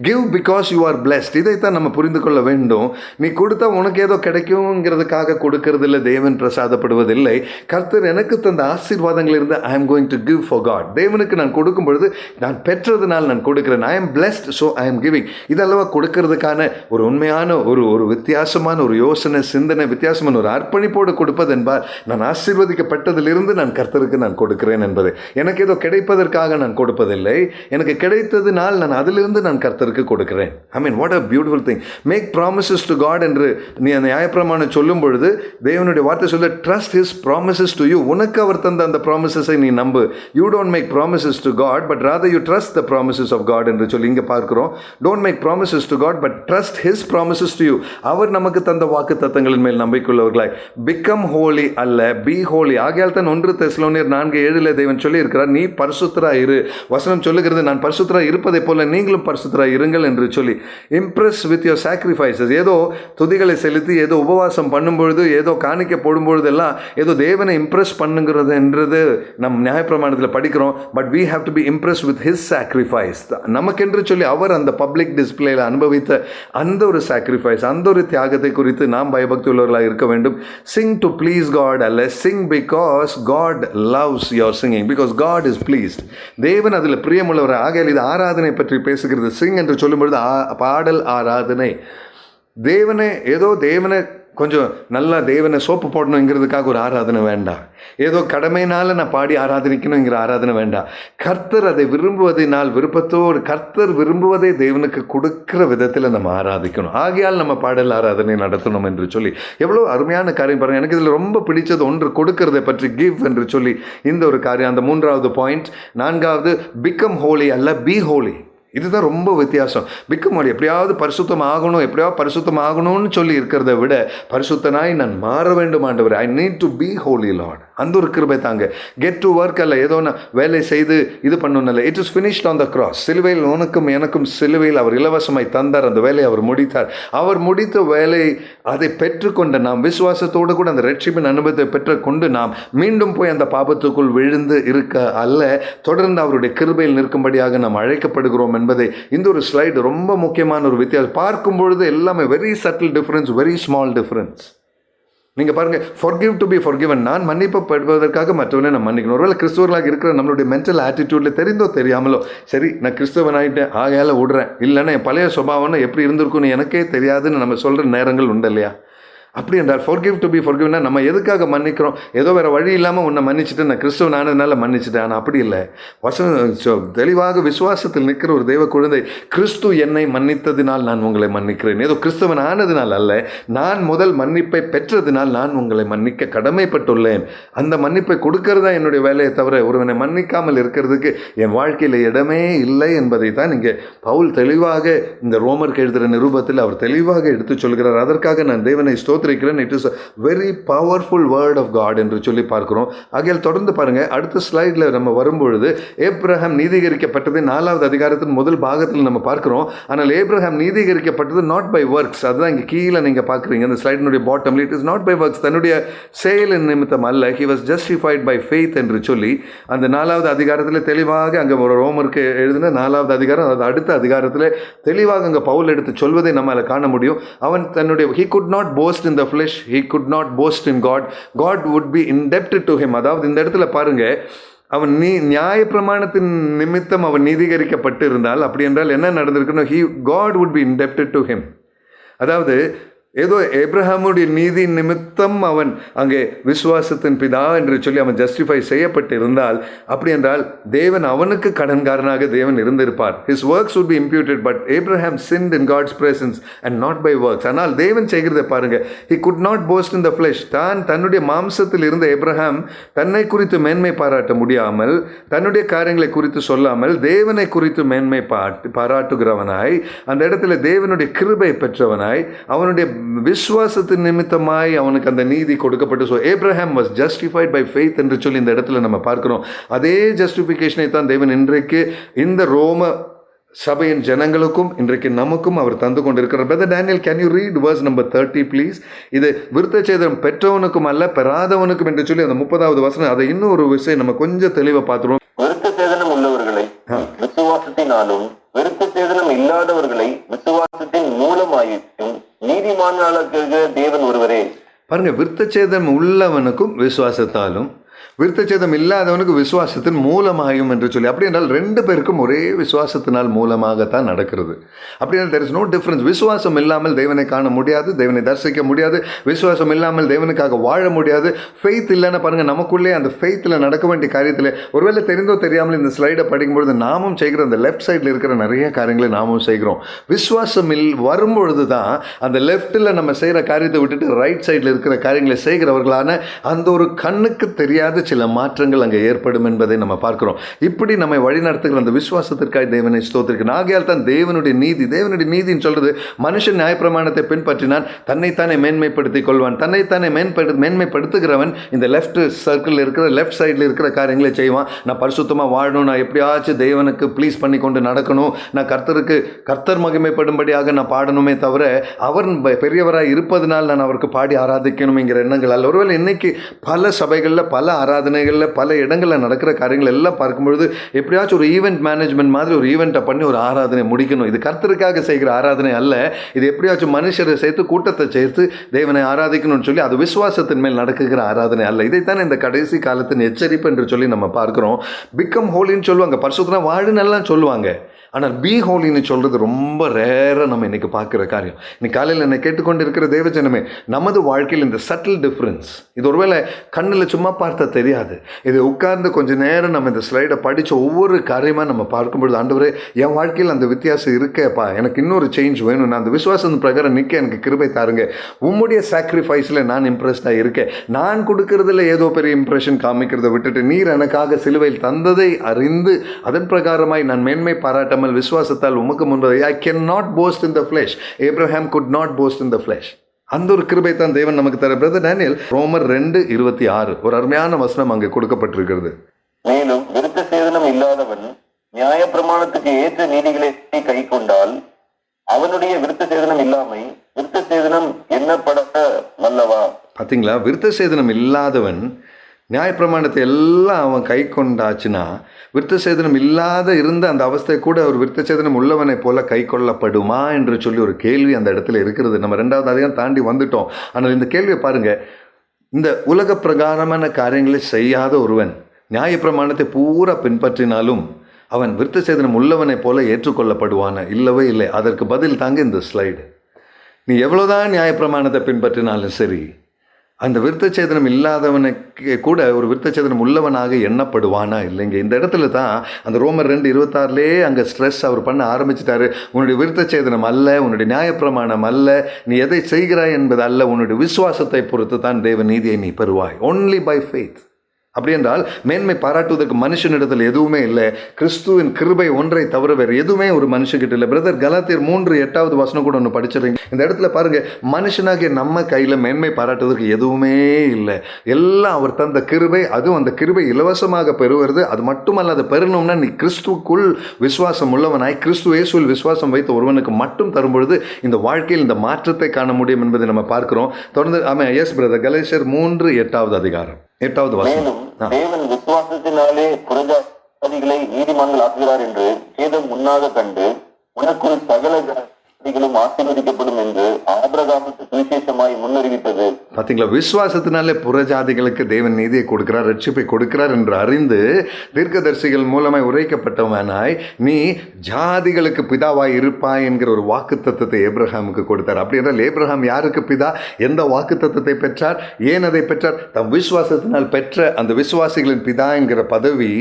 Give because you are blessed. இதைத்தான் நம்ம புரிந்து கொள்ள வேண்டும். நீ கொடுத்தா உனக்கு ஏதோ கிடைக்குங்கிறதுக்காக கொடுக்கறதில்லை, தேவன் பிரசாதப்படுவதில்லை. கர்த்தர் எனக்கு தந்த ஆசீர்வாதங்களிலிருந்து I am going to give for God. தேவனுக்கு நான் கொடுக்கும் பொழுது நான் பெற்றதுனால் நான் கொடுக்கிறேன். I am blessed, so I am giving. இதெல்லாம் கொடுக்கறதுக்கான ஒரு உண்மையான ஒரு வித்தியாசமான ஒரு யோசனை, சிந்தனை, வித்தியாசமான வித்தியாசமான ஒரு அர்ப்பணிப்போடு கொடுப்பது என்பார் நான் ஆசீர்வதிக்கப்பட்டதிலிருந்து நான் கர்த்தருக்கு நான் கொடுக்கிறேன் என்பது. எனக்கு ஏதோ கிடைப்பதற்காக நான் கொடுப்பதில்லை, எனக்கு கிடைத்ததினால் நான் அதிலிருந்து நான் கர்த்தருக்கு கொடுக்கிறேன். I mean what a beautiful thing. Make promises to God என்று நீ அந்த நியாயப்பிரமாணம் சொல்லும் பொழுது தேவனுடைய வார்த்தை சொல்ல trust his promises to you. உனக்கு அவர் தந்த அந்த ப்ராமிசஸை நீ நம்பு. You don't make promises to God but rather you trust the promises of God என்று சொல்லி இங்கே பார்க்கிறோம். Don't make promises to God but trust his promises to you. அவர் நமக்கு தந்த வாக்கு தத்தங்களின் மேல் நம்பிக்கையுள்ளவர்களாய் பிகம் ஹோலி அல்ல பி ஹோலி. ஆகையால் தான் 1 தெசலோனியர் 4:7 தேவன் சொல்லி இருக்கிறார், நீ பரிசுத்தராய் இரு. வசனம் சொல்லுகிறது, நான் பரிசுத்தராய் இருப்பதை போல நீங்களும் பரிசுத்தராய் இருங்கள் என்று சொல்லி. Impress with your sacrifices. ஏதோ துதிகளை செலுத்தி ஏதோ உபவாசம் பண்ணும்பொழுது ஏதோ காணிக்க போடும்பொழுதெல்லாம் ஏதோ தேவனை இம்ப்ரெஸ் பண்ணுங்கிறது என்றது நம் நியாயப்பிரமாணத்தில் படிக்கிறோம். But we have to be impressed with his sacrifice. நமக்கென்று சொல்லி அவர் அந்த பப்ளிக் டிஸ்பிளேல அனுபவித்த அந்த ஒரு சாக்ரிஃபைஸ், அந்த ஒரு தியாகத்தை குறித்து நாம் பயபக்தி உள்ளவர்களாக இருக்க வேண்டும். சிங் டு ப்ளீஸ் காட் அல்ல, sing because God loves your singing, because God is pleased. தேவன் அதில் பிரியமுள்ளவர். ஆகையால் இது ஆராதனை பற்றி பேசுகிறது. சிங் என்று சொல்லும்பொழுது பாடல் ஆராதனை. தேவனை ஏதோ தேவனை கொஞ்சம் நல்லா தேவனை சோப்பு போடணுங்கிறதுக்காக ஒரு ஆராதனை வேண்டாம். ஏதோ கடமையினால நான் பாடி ஆராதனிக்கணுங்கிற ஆராதனை வேண்டாம். கர்த்தர் அதை விரும்புவதனால் விருப்பத்தோடு கர்த்தர் விரும்புவதை தேவனுக்கு கொடுக்கிற விதத்தில் நம்ம ஆராதிக்கணும். ஆகையால் நம்ம பாடல் ஆராதனை நடத்தணும் என்று சொல்லி எவ்வளோ அருமையான காரியம் பாருங்கள். எனக்கு இதில் ரொம்ப பிடிச்சது ஒன்று கொடுக்கறதை பற்றி, கிவ் என்று சொல்லி இந்த ஒரு காரியம். அந்த 3வது பாயிண்ட். 4வது பிகம் ஹோலி அல்ல பி ஹோலி. இதுதான் ரொம்ப வித்தியாசம். பிகம் ஹோலி எப்படியாவது பரிசுத்தம் ஆகணும், எப்படியாவது பரிசுத்தம் ஆகணும்னு சொல்லி இருக்கிறத விட பரிசுத்தனாய் நான் மாற வேண்டும் ஆண்டவர். I need to be Holi Lord. அந்த ஒரு கிருபை தாங்க. கெட் டு ஒர்க் அல்ல, ஏதோ நான் வேலை செய்து இது பண்ணணும் இல்லை. It is finished on the cross. சிலுவையில் உனக்கும் எனக்கும் சிலுவையில் அவர் இலவசமாய் தந்தார். அந்த வேலையை அவர் முடித்தார். அவர் முடித்த வேலை அதை பெற்றுக்கொண்ட நாம் விசுவாசத்தோடு கூட அந்த ரட்சிப்பின் அனுபவத்தை பெற்றுக்கொண்டு நாம் மீண்டும் போய் அந்த பாபத்துக்குள் விழுந்து இருக்க அல்ல, தொடர்ந்து அவருடைய கிருபையில் நிற்கும்படியாக நாம் அழைக்கப்படுகிறோம் என்பதை இந்த ஒரு ஸ்லைடு ரொம்ப முக்கியமான ஒரு வித்தியாசம். பார்க்கும் பொழுது எல்லாமே very subtle difference, very small difference. நீங்கள் பாருங்கள், forgive to be forgiven. நான் மன்னிப்பப்படுவதற்காக மற்றவனை நான் மன்னிக்கணும். ஒருவேளை கிறிஸ்துவர்களாக இருக்கிற நம்மளுடைய மென்டல் ஆட்டிடியூடில் தெரிந்தோ தெரியாமலோ, சரி நான் கிறிஸ்தவனாயிட்டேன் ஆகையால் விடுறேன், இல்லைன்னா என் பழைய சுபாவம்னா எப்படி இருந்திருக்குன்னு எனக்கே தெரியாதுன்னு நம்ம சொல்கிற நேரங்கள் உண்டு இல்லையா? அப்படி என்றால் forgive to be forgiven நம்ம எதுக்காக மன்னிக்கிறோம்? ஏதோ வேறு வழி இல்லாமல் உன்னை மன்னிச்சுட்டு நான் கிறிஸ்தவன் ஆனதுனால மன்னிச்சுட்டேன். ஆனால் அப்படி இல்லை. தெளிவாக விசுவாசத்தில் நிற்கிற ஒரு தெய்வ குழந்தை, கிறிஸ்து என்னை மன்னித்ததினால் நான் உங்களை மன்னிக்கிறேன். ஏதோ கிறிஸ்தவன் ஆனதுனால் அல்ல, நான் முதல் மன்னிப்பை பெற்றதினால் நான் உங்களை மன்னிக்க கடமைப்பட்டுள்ளேன். அந்த மன்னிப்பை கொடுக்கறதா என்னுடைய வேலையை தவிர ஒருவனை மன்னிக்காமல் இருக்கிறதுக்கு என் வாழ்க்கையில் இடமே இல்லை என்பதை தான் இங்கே பவுல் தெளிவாக இந்த ரோமருக்கு எழுதுகிற நிருபத்தில் அவர் தெளிவாக எடுத்து சொல்கிறார். அதற்காக நான் தேவனை ஸ்தோத்திரிக்கிறேன். It is a very powerful word of God என்று சொல்லி பார்க்கிறோம். ஆகையால் தொடர்ந்து பாருங்க, அடுத்த ஸ்லைடில் நம்ம வரும்பொழுது ஏப்ரஹாம் நீதிகரிக்கப்பட்டது 4வது அதிகாரத்தின் முதல் பாகத்தில் நம்ம பார்க்கிறோம். ஆனால் ஏப்ரஹாம் நீதிகரிக்கப்பட்டது நாட் பை ஒர்க்ஸ். அதுதான் இங்கே கீழே நீங்கள் பார்க்குறீங்க அந்த ஸ்லைடினுடைய பாட்டம்ல. It is not by works, தன்னுடைய செயலின் நிமித்தம் அல்ல. he was justified by faith என்று சொல்லி அந்த 4வது அதிகாரத்தில் தெளிவாக அங்கே ஒரு ரோமருக்கு எழுதின 4வது அதிகாரம், அது அடுத்த அதிகாரத்தில் தெளிவாக அங்கே பவுல் எடுத்து சொல்வதை நம்மளால் காண முடியும். அவன் தன்னுடைய he could not boast in the flesh, he could not boast in God, God would be indebted to him. அதாவது இந்த இடத்துல பாருங்க, அவன் நியாய பிரமாணத்தின் நிமித்தம் அவன் நீதிகரிக்கப்பட்டு இருந்தால் அப்படி என்றால் என்ன நடந்திருக்குன்னு, God would be indebted to him. அதாவது ஏதோ ஏப்ரஹாமுடைய நீதி நிமித்தம் அவன் அங்கே விசுவாசத்தின் பிதா என்று சொல்லி அவன் ஜஸ்டிஃபை செய்யப்பட்டு இருந்தால், அப்படி என்றால் தேவன் அவனுக்கு கடன்காரனாக தேவன் இருந்திருப்பார். his works would be imputed, but Abraham sinned in God's presence and not by works. ஆனால் தேவன் செய்கிறதை பாருங்க, he could not boast in the flesh. தன்னுடைய மாம்சத்தில் இருந்த ஏப்ரஹாம் தன்னை குறித்து மேன்மை பாராட்ட முடியாமல், தன்னுடைய காரியங்களை குறித்து சொல்லாமல் தேவனை குறித்து மேன்மை பாராட்டுகிறவனாய், அந்த இடத்துல தேவனுடைய கிருபை பெற்றவனாய், அவனுடைய விசுவாசத்தின் நிமித்தமாய் அவனுக்கு அந்த நீதி கொடுக்கப்பட்டு, so Abraham was justified by faith என்று சொல்லி இந்த இடத்துல நம்ம பார்க்கிறோம். அதே ஜஸ்டிஃபிகேஷனை தான் தேவன் இன்றைக்கு இந்த ரோம சபையின் ஜனங்களுக்கும் இன்றைக்கு நமக்கும் அவர் தந்து கொண்டிருக்கிறார். Brother Daniel, can you read verse number 30 please? இது விருத்தச்சேதனம் பெற்றவனுக்கும் அல்ல பெறாதவனுக்கும் என்று சொல்லி அந்த 30வது வசனம். அதை இன்னும் ஒரு விஷயம் நம்ம கொஞ்சம் தெளிவாக பார்த்துருவோம். விருத்தச்சேதனம் உள்ளவர்களை விசுவாசத்தினாலும் விருத்தச்சேதனம் இல்லாதவர்களை விசுவாசத்தின் மூலமாயும் நீதிமானாக தேவன் ஒருவரே. பாருங்க, விருத்தச்சேதனம் உள்ளவனுக்கும் விசுவாசத்தாலும் விருத்தச்சேதம் இல்லாதவனுக்கு விசுவாசத்தின் மூலமாயும் என்று சொல்லி. அப்படி என்றால் ரெண்டு பேருக்கும் ஒரே விசுவாசத்தினால் மூலமாகத்தான் நடக்கிறது. அப்படி என்றால் there is no difference. விசுவாசம் இல்லாமல் தேவனை காண முடியாது, தேவனை தரிசிக்க முடியாது. விசுவாசம் இல்லாமல் தேவனுக்காக வாழ முடியாது. ஃபெய்த் இல்லைன்னா பாருங்கள், நமக்குள்ளே அந்த ஃபெய்த்தில் நடக்க வேண்டிய காரியத்தில் ஒருவேளை தெரிந்தோ தெரியாமல் இந்த ஸ்லைடை படிக்கும்பொழுது நாமும் செய்கிற அந்த லெஃப்ட் சைடில் இருக்கிற நிறைய காரியங்களை நாமும் செய்கிறோம். விசுவாசம் வரும்பொழுது தான் அந்த லெஃப்ட்டில் நம்ம செய்கிற காரியத்தை விட்டுட்டு ரைட் சைடில் இருக்கிற காரியங்களை செய்கிறவர்களான அந்த ஒரு கண்ணுக்கு தெரியாத சில மாற்றங்கள் அங்கே ஏற்படும் என்பதை நம்ம பார்க்கிறோம். இப்படி நம்மை வழிநடத்துகிற அந்த விசுவாசத்திற்காக தேவனை ஸ்தோத்திரிக்கிறேன். ஆகையால் தான் தேவனுடைய நீதின்னு சொல்றது, மனுஷன் நியாயப்பிரமாணத்தை பின்பற்றினான் தன்னைத்தானே மேன்மைப்படுத்திக் கொள்வான். தன்னைத்தானே மேன்மைப்படுத்துகிறவன் இந்த லெஃப்ட் சர்க்கிள் இருக்கிற லெஃப்ட் சைடில் இருக்கிற காரியங்களை செய்வான். நான் பரிசுத்தமாக வாழணும், நான் எப்படியாச்சும் தேவனுக்கு ப்ளீஸ் பண்ணி கொண்டு நடக்கணும், நான் கர்த்தர் மகிமைப்படும்படியாக நான் பாடணுமே தவிர அவர் பெரியவராக இருப்பதனால் நான் அவருக்கு பாடி ஆராதிக்கணுங்கிற எண்ணங்கள் அல்ல. ஒருவேளை இன்னைக்கு பல சபைகளில் பல ஆராதனைகளில் பல இடங்களில் நடக்கிற காரியங்கள் எல்லாம் பார்க்கும்பொழுது எப்படியாச்சும் ஒரு ஈவெண்ட் மேனேஜ்மெண்ட் மாதிரி ஒரு ஈவெண்ட்டை பண்ணி ஒரு ஆராதனை முடிக்கணும். இது கர்த்தருக்காக செய்கிற ஆராதனை அல்ல. இது எப்படியாச்சும் மனுஷரை சேர்த்து கூட்டத்தை சேர்த்து தேவனை ஆராதிக்கணும்னு சொல்லி அது விசுவாசத்தின் மேல் நடக்குகிற ஆராதனை அல்ல. இதைத்தான் இந்த கடைசி காலத்தின் எச்சரிப்பு என்று சொல்லி நம்ம பார்க்குறோம். பிகம் ஹோலின்னு சொல்லுவாங்க, பரிசுத்தமா வாழுன்னெல்லாம் சொல்லுவாங்க. ஆனால் பி ஹோலின்னு சொல்கிறது ரொம்ப ரேராக நம்ம இன்றைக்கி பார்க்குற காரியம். இன்னைக்கு காலையில் என்னை கேட்டுக்கொண்டு இருக்கிற தேவஜனமே, நமது வாழ்க்கையில் இந்த சட்டில் டிஃப்ரென்ஸ் இது ஒருவேளை கண்ணில் சும்மா பார்த்தா தெரியாது. இது உட்கார்ந்து கொஞ்சம் நேரம் நம்ம இந்த ஸ்லைடை படித்த ஒவ்வொரு காரியமாக நம்ம பார்க்கும்பொழுது, ஆண்டவரே என் வாழ்க்கையில் அந்த வித்தியாசம் இருக்கேப்பா, எனக்கு இன்னொரு சேஞ்ச் வேணும், நான் அந்த விசுவாசம் பிரகாரம் நிற்க எனக்கு கிருபை தாருங்க, உம்முடைய சாக்ரிஃபைஸில் நான் இம்ப்ரெஸ்டாக இருக்கேன், நான் கொடுக்கறதுல ஏதோ பெரிய இம்ப்ரெஷன் காமிக்கிறத விட்டுட்டு நீர் எனக்காக சிலுவையில் தந்ததை அறிந்து அதன் பிரகாரமாய் நான் மேன்மை பாராட்டாமல் விசுவாசத்தால் உமக்கு முன்பதை I cannot boast in the flesh. Abraham could not boast in the flesh. அந்த ஒரு கிருபை தான் தேவன் நமக்கு தர. பிரதர் டேனியல், ரோமர் 2:26 ஒரு அருமையான வசனம் அங்கே கொடுக்கப்பட்டிருக்கிறது. மேலும் விருத்த சேதனம் இல்லாதவன் நியாய பிரமாணத்துக்கு ஏற்ற நீதிகளை கை கொண்டால் அவனுடைய விருத்த சேதனம் இல்லாமை விருத்த சேதனம் எண்ணப்பட வல்லவா? பார்த்தீங்களா, விருத்த சேதனம் இல்லாதவன் நியாயப்பிரமாணத்தை எல்லாம் அவன் கை கொண்டாச்சுன்னா விருத்த சேதனம் இல்லாத இருந்த அந்த அவஸ்தை கூட ஒரு விருத்த சேதனம் உள்ளவனை போல கை கொள்ளப்படுமா என்று சொல்லி ஒரு கேள்வி அந்த இடத்துல இருக்கிறது. நம்ம 2வது அதிகம் தாண்டி வந்துட்டோம். ஆனால் இந்த கேள்வியை பாருங்க, இந்த உலக பிரகாரமான காரியங்களை செய்யாத ஒருவன் நியாயப்பிரமாணத்தை பூரா பின்பற்றினாலும் அவன் விருத்த சேதனம் உள்ளவனை போல ஏற்றுக்கொள்ளப்படுவான? இல்லவே இல்லை. அதற்கு பதில் தாங்க இந்த ஸ்லைடு. நீ எவ்வளோதான் நியாயப்பிரமாணத்தை பின்பற்றினாலும் சரி, அந்த விருத்தச்சேதனம் இல்லாதவனுக்கு கூட ஒரு விருத்தச்சேதனம் உள்ளவனாக எண்ணப்படுவானா? இல்லைங்க. இந்த இடத்துல தான் அந்த ரோமர் 2:26 அங்கே ஸ்ட்ரெஸ் அவர் பண்ண ஆரம்பிச்சிட்டாரு. உன்னுடைய விருத்தச்சேதனம் அல்ல, உன்னுடைய நியாயப்பிரமாணம் அல்ல, நீ எதை செய்கிறாய் என்பது அல்ல, உன்னுடைய விசுவாசத்தை பொறுத்து தான் தேவ நீதியை நீ பெறுவாய். Only by faith. அப்படி என்றால் மேன்மை பாராட்டுவதற்கு மனுஷனிடத்தில் எதுவுமே இல்லை. கிறிஸ்துவின் கிருபை ஒன்றை தவிர வேறு எதுவுமே ஒரு மனுஷங்கிட்ட இல்லை. பிரதர் கலாத்தியர் 3:8 வசனம் கூட ஒன்று படிச்சிருங்க. இந்த இடத்துல பாருங்க, மனுஷனாகிய நம்ம கையில் மேன்மை பாராட்டுவதற்கு எதுவுமே இல்லை. எல்லாம் அவர் தந்த கிருபை. அதுவும் அந்த கிருபை இலவசமாக பெறுவது. அது மட்டுமல்ல, அதை பெறணும்னா நீ கிறிஸ்துவுக்குள் விசுவாசம் உள்ளவனாய் கிறிஸ்து இயேசுவில் விசுவாசம் வைத்த ஒருவனுக்கு மட்டும் தரும்பொழுது இந்த வாழ்க்கையில் இந்த மாற்றத்தை காண முடியும் என்பதை நம்ம பார்க்கிறோம். தொடர்ந்து ஆமாம், எஸ் பிரதர், கலேசியர் 3:8 8வது வசனம். தேவன் விசுவாசத்தினாலே புறஜாதிகளை நீதிமான்கள் ஆக்குகிறார் என்று சேதம் முன்னாக கண்டு உனக்குள் சகல ஜாதிகளும் ஆசீர்வதிக்கப்படும் என்று ஆபிரகாமுக்கு சுவிசேஷமாய் முன்னறிவித்தது. பார்த்தீங்களா, விசுவாசத்தினாலே புறஜாதிகளுக்கு தேவன் நீதியை கொடுக்கிறார், ரட்சிப்பை கொடுக்கிறார் என்று அறிந்து தீர்க்கதரிசிகள் மூலமாய் உரைக்கப்பட்டவனாய் நீ ஜாதிகளுக்கு பிதாவாய் இருப்பாய் என்கிற ஒரு வாக்குத்தத்தத்தை ஏப்ரஹாமுக்கு கொடுத்தார். அப்படி என்றால் ஏப்ரஹாம் யாருக்கு பிதா? எந்த வாக்குத்தத்தத்தை பெற்றார்? ஏன் அதை பெற்றார்? தம் விசுவாசத்தினால் பெற்ற அந்த விசுவாசிகளின் பிதா என்கிற பதவி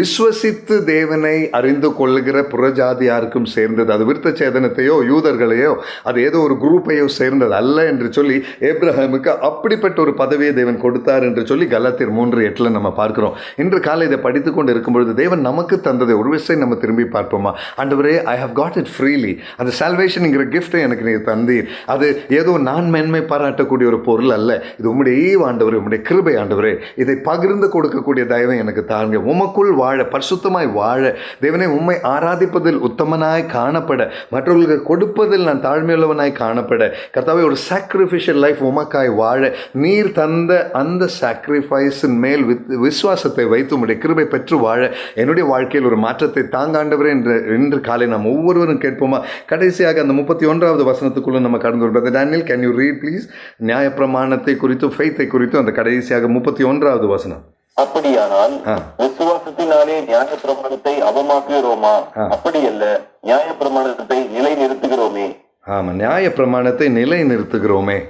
விசுவசித்து தேவனை அறிந்து கொள்ளுகிற புறஜாதியாருக்கும் சேர்ந்தது. அது விருத்த சேதனத்தையோ யூதர்களையோ அது ஏதோ ஒரு குரூப்பையோ சேர்ந்தது அல்ல என்று சொல்லி ஏப்ரஹாமுக்கு அப்படிப்பட்ட ஒரு பதவியை தேவன் கொடுத்தார் என்று சொல்லி கலாத்தியர் 3:8 நம்ம பார்க்கிறோம். இன்று காலை இதை படித்து கொண்டு இருக்கும்பொழுது தேவன் நமக்கு தந்ததை ஒரு விஷயம் நம்ம திரும்பி பார்ப்போமா? ஆண்டவரே, I have got it freely. அந்த சால்வேஷன்ங்கிற கிஃப்டை எனக்கு நீர் தந்தீர். அது ஏதோ நான் மேன்மை பாராட்டக்கூடிய ஒரு பொருள் அல்ல. இது உம்முடைய ஈவ் ஆண்டவரே, உம்முடைய கிருபை ஆண்டவரே. இதை பகிர்ந்து கொடுக்கக்கூடிய தயவை எனக்கு தாங்க. உமக்குள் வாழ, பரிசுத்தமாய் வாழ, தேவனை உம்மை ஆராதிப்பதில் உத்தமனாய் காணப்பட, மற்றவர்களுக்கு கொடுப்பதில் நான் தாழ்மையுள்ளவனாய் காணப்பட, கர்த்தாவே ஒரு சாக்ரிஃபிஷியல் லைஃப் உமக்காய் வாழ நீர் தந்த அந்த சாக்ரிஃபைஸின் மேல் விசுவாசத்தை வைத்து உம்முடைய கிருபை பெற்று வாழ என்னுடைய வாழ்க்கையில் ஒரு மாற்றத்தை தாங்காண்டவரே என்று காலை நாம் ஒவ்வொருவரும் கேட்போமா? கடைசியாக அந்த 31வது வசனத்துக்குள்ள நம்ம கடந்து வருகிறது. Daniel, can you read please? நியாயப்பிரமாணத்தை குறித்து, ஃபெய்த்தை குறித்து அந்த கடைசியாக 31வது வசனம். அப்படியானால் ஆ. விசுவாசத்தினாலே நியாய பிரமாணத்தை அவமாக்குகிறோமா? அப்படியல்ல, நியாய பிரமாணத்தை நிலை நிறுத்துகிறோமே. ஆமாம், நியாய பிரமாணத்தை நிலை நிறுத்துகிறோமே.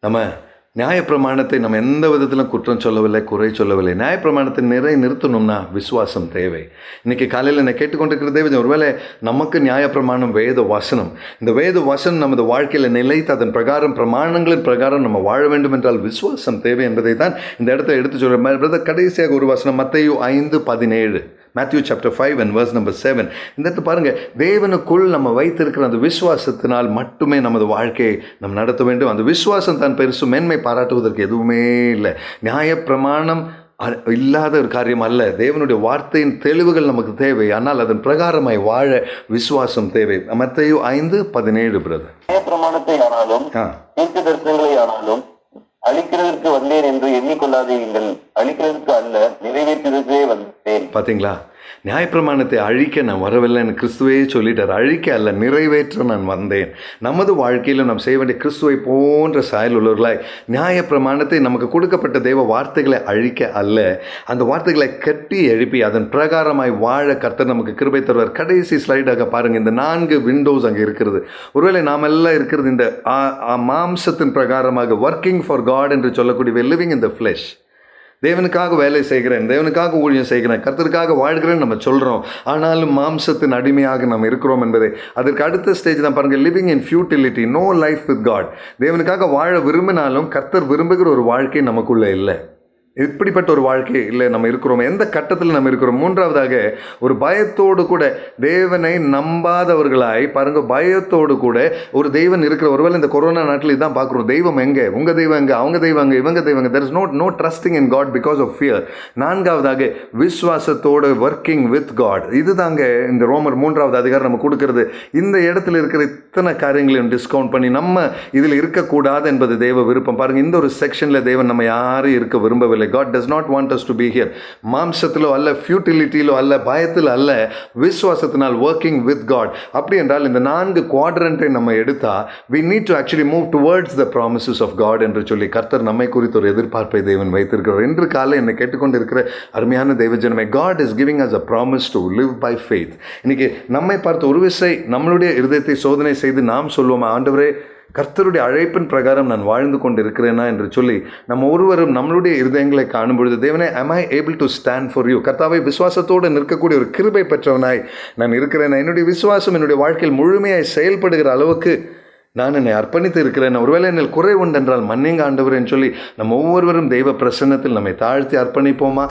நம்ம நியாயப்பிரமாணத்தை நம்ம எந்த விதத்திலும் குற்றம் சொல்லவில்லை, குறை சொல்லவில்லை. நியாயப்பிரமாணத்தை நிலை நிறுத்தணும்னா விசுவாசம் தேவை. இன்றைக்கி காலையில் என்னை கேட்டுக்கொண்டிருக்கிற தேவன், ஒருவேளை நமக்கு நியாயப்பிரமாணம் வேத வசனம், இந்த வேத வசனம் நமது வாழ்க்கையில் நிலைத்து அதன் பிரகாரம் பிரமாணங்களின் பிரகாரம் நம்ம வாழ வேண்டும் என்றால் விசுவாசம் தேவை என்பதை தான் இந்த இடத்த எடுத்து சொல்கிறேன். கடைசியாக ஒரு வசனம், மத்தேயு 5:17, Matthew chapter 5 and verse number 7. இந்த இடத்துல பாருங்கள், தேவனுக்குள் நம்ம வைத்திருக்கிற அந்த விசுவாசத்தினால் மட்டுமே நமது வாழ்க்கையை நம்ம நடத்த வேண்டும். அந்த விசுவாசம் தான் பெருசு, மேன்மை பாராட்டுவதற்கு எதுவுமே இல்லை. நியாயப்பிரமாணம் இல்லாத ஒரு காரியம் அல்ல. தேவனுடைய வார்த்தையின் தெளிவுகள் நமக்கு தேவை, ஆனால் அதன் பிரகாரமாய் வாழ விசுவாசம் தேவை. மத்தேயு 5:17 பிரதர். நியாய பிரமாணத்தை ஆனாலும் தீர்க்க தரிசனங்களை ஆனாலும் அழிக்கிறதற்கு வந்தேன் என்று எண்ணிக்கொள்ளாதீர்கள், அழிக்கிறதுக்கு அல்ல, நிறைவேற்றுவதற்கே வந்தேன். பார்த்தீங்களா, நியாயப்பிரமாணத்தை அழிக்க நான் வரவில்லைன்னு கிறிஸ்துவே சொல்லிட்டார். அழிக்க அல்ல, நிறைவேற்ற நான் வந்தேன். நமது வாழ்க்கையில் நாம் செய்ய வேண்டிய கிறிஸ்துவை போன்ற சாயல் உள்ளவர்களாய் நியாயப்பிரமாணத்தை நமக்கு கொடுக்கப்பட்ட தெய்வ வார்த்தைகளை அழிக்க அல்ல, அந்த வார்த்தைகளை கட்டி எழுப்பி அதன் பிரகாரமாய் வாழ கர்த்தர் நமக்கு கிருபை தருவார். கடைசி ஸ்லைடாக பாருங்கள், இந்த 4 விண்டோஸ் அங்கே இருக்கிறது. ஒருவேளை நாம் எல்லாம் இருக்கிறது இந்த மாம்சத்தின் பிரகாரமாக, ஒர்க்கிங் ஃபார் காட் என்று சொல்லக்கூடிய லிவிங் இன் த ஃப்ளெஷ். தேவனுக்காக வேலை செய்கிறேன், தேவனுக்காக ஊழியம் செய்கிறேன், கர்த்தருக்காக வாழ்கிறேன்னு நம்ம சொல்கிறோம். ஆனாலும் மாம்சத்தின் அடிமையாக நாம் இருக்கிறோம் என்பதை அதற்கு அடுத்த ஸ்டேஜ் தான் பாருங்கள், living in futility, no life with God. தேவனுக்காக வாழ விரும்பினாலும் கர்த்தர் விரும்புகிற ஒரு வாழ்க்கை நமக்குள்ளே இல்லை. இப்படிப்பட்ட ஒரு வாழ்க்கை இல்லை நம்ம இருக்கிறோம். எந்த கட்டத்தில் நம்ம இருக்கிறோம்? மூன்றாவதாக, ஒரு பயத்தோடு கூட, தேவனை நம்பாதவர்களாய் பாருங்கள், பயத்தோடு கூட ஒரு தெய்வன் இருக்கிற. ஒருவேளை இந்த கொரோனா நாட்டில் இதுதான் பார்க்குறோம், தெய்வம் எங்கே, உங்கள் தெய்வம் எங்கே, அவங்க தெய்வம் எங்கே, இவங்க தெய்வம் எங்கே. There is no trusting in God because of fear. நான்காவதாக, விசுவாசத்தோடு ஒர்க்கிங் வித் காட். இதுதாங்க இந்த ரோமர் 3வது அதிகாரம் நம்ம கொடுக்கறது. இந்த இடத்துல இருக்கிற இத்தனை காரியங்களையும் டிஸ்கவுண்ட் பண்ணி நம்ம இதில் இருக்கக்கூடாது என்பது தேவ விருப்பம். பாருங்கள், இந்த ஒரு செக்ஷனில் தேவன் நம்ம யாரும் இருக்க விரும்பவில்லை. God does not want us to be here. மாம்சத்திலோ அல்ல, ஃபியூட்டிலிட்டியிலோ அல்ல, பயத்தில் அல்ல, விசுவாசத்தினால் working with God. அப்படி என்றால் இந்த 4 குவாட்ரண்ட்டை நம்ம எடுத்தா we need to actually move towards the promises of God என்று சொல்லி கர்த்தர் நம்மை குறித்து ஒரு எதிர்பார்ப்பை தேவன் வைத்திருக்கிறார். இன்று காலை என்னை கேட்டுக்கொண்டிருக்கிற அருமையான தெய்வஜனமே, God is giving us a promise to live by faith. இன்னைக்கு நம்மை பார்த்து ஒரு விசை நம்மளுடைய இருதயத்தை சோதனை செய்து நாம் சொல்லுவோம், ஆண்டவரே, கர்த்தருடைய அழைப்பின் பிரகாரம் நான் வாழ்ந்து கொண்டு இருக்கிறேனா என்று சொல்லி நம்ம ஒருவரும் நம்மளுடைய இருதயங்களை காணும் பொழுது, தேவனே, am I able to stand for you? கர்த்தாவை, விசுவாசத்தோடு நிற்கக்கூடிய ஒரு கிருபை பெற்றவனாய் நான் இருக்கிறேன். என்னுடைய விசுவாசம் என்னுடைய வாழ்க்கையில் முழுமையாய் செயல்படுகிற அளவுக்கு நான் என்னை அர்ப்பணித்து இருக்கிறேன். ஒருவேளை என்னில் குறை உண்டென்றால் மன்னிங்க ஆண்டவரேன்னு சொல்லி நம்ம ஒவ்வொருவரும் தெய்வ பிரசன்னத்தில் நம்மை தாழ்த்தி அர்ப்பணிப்போமா?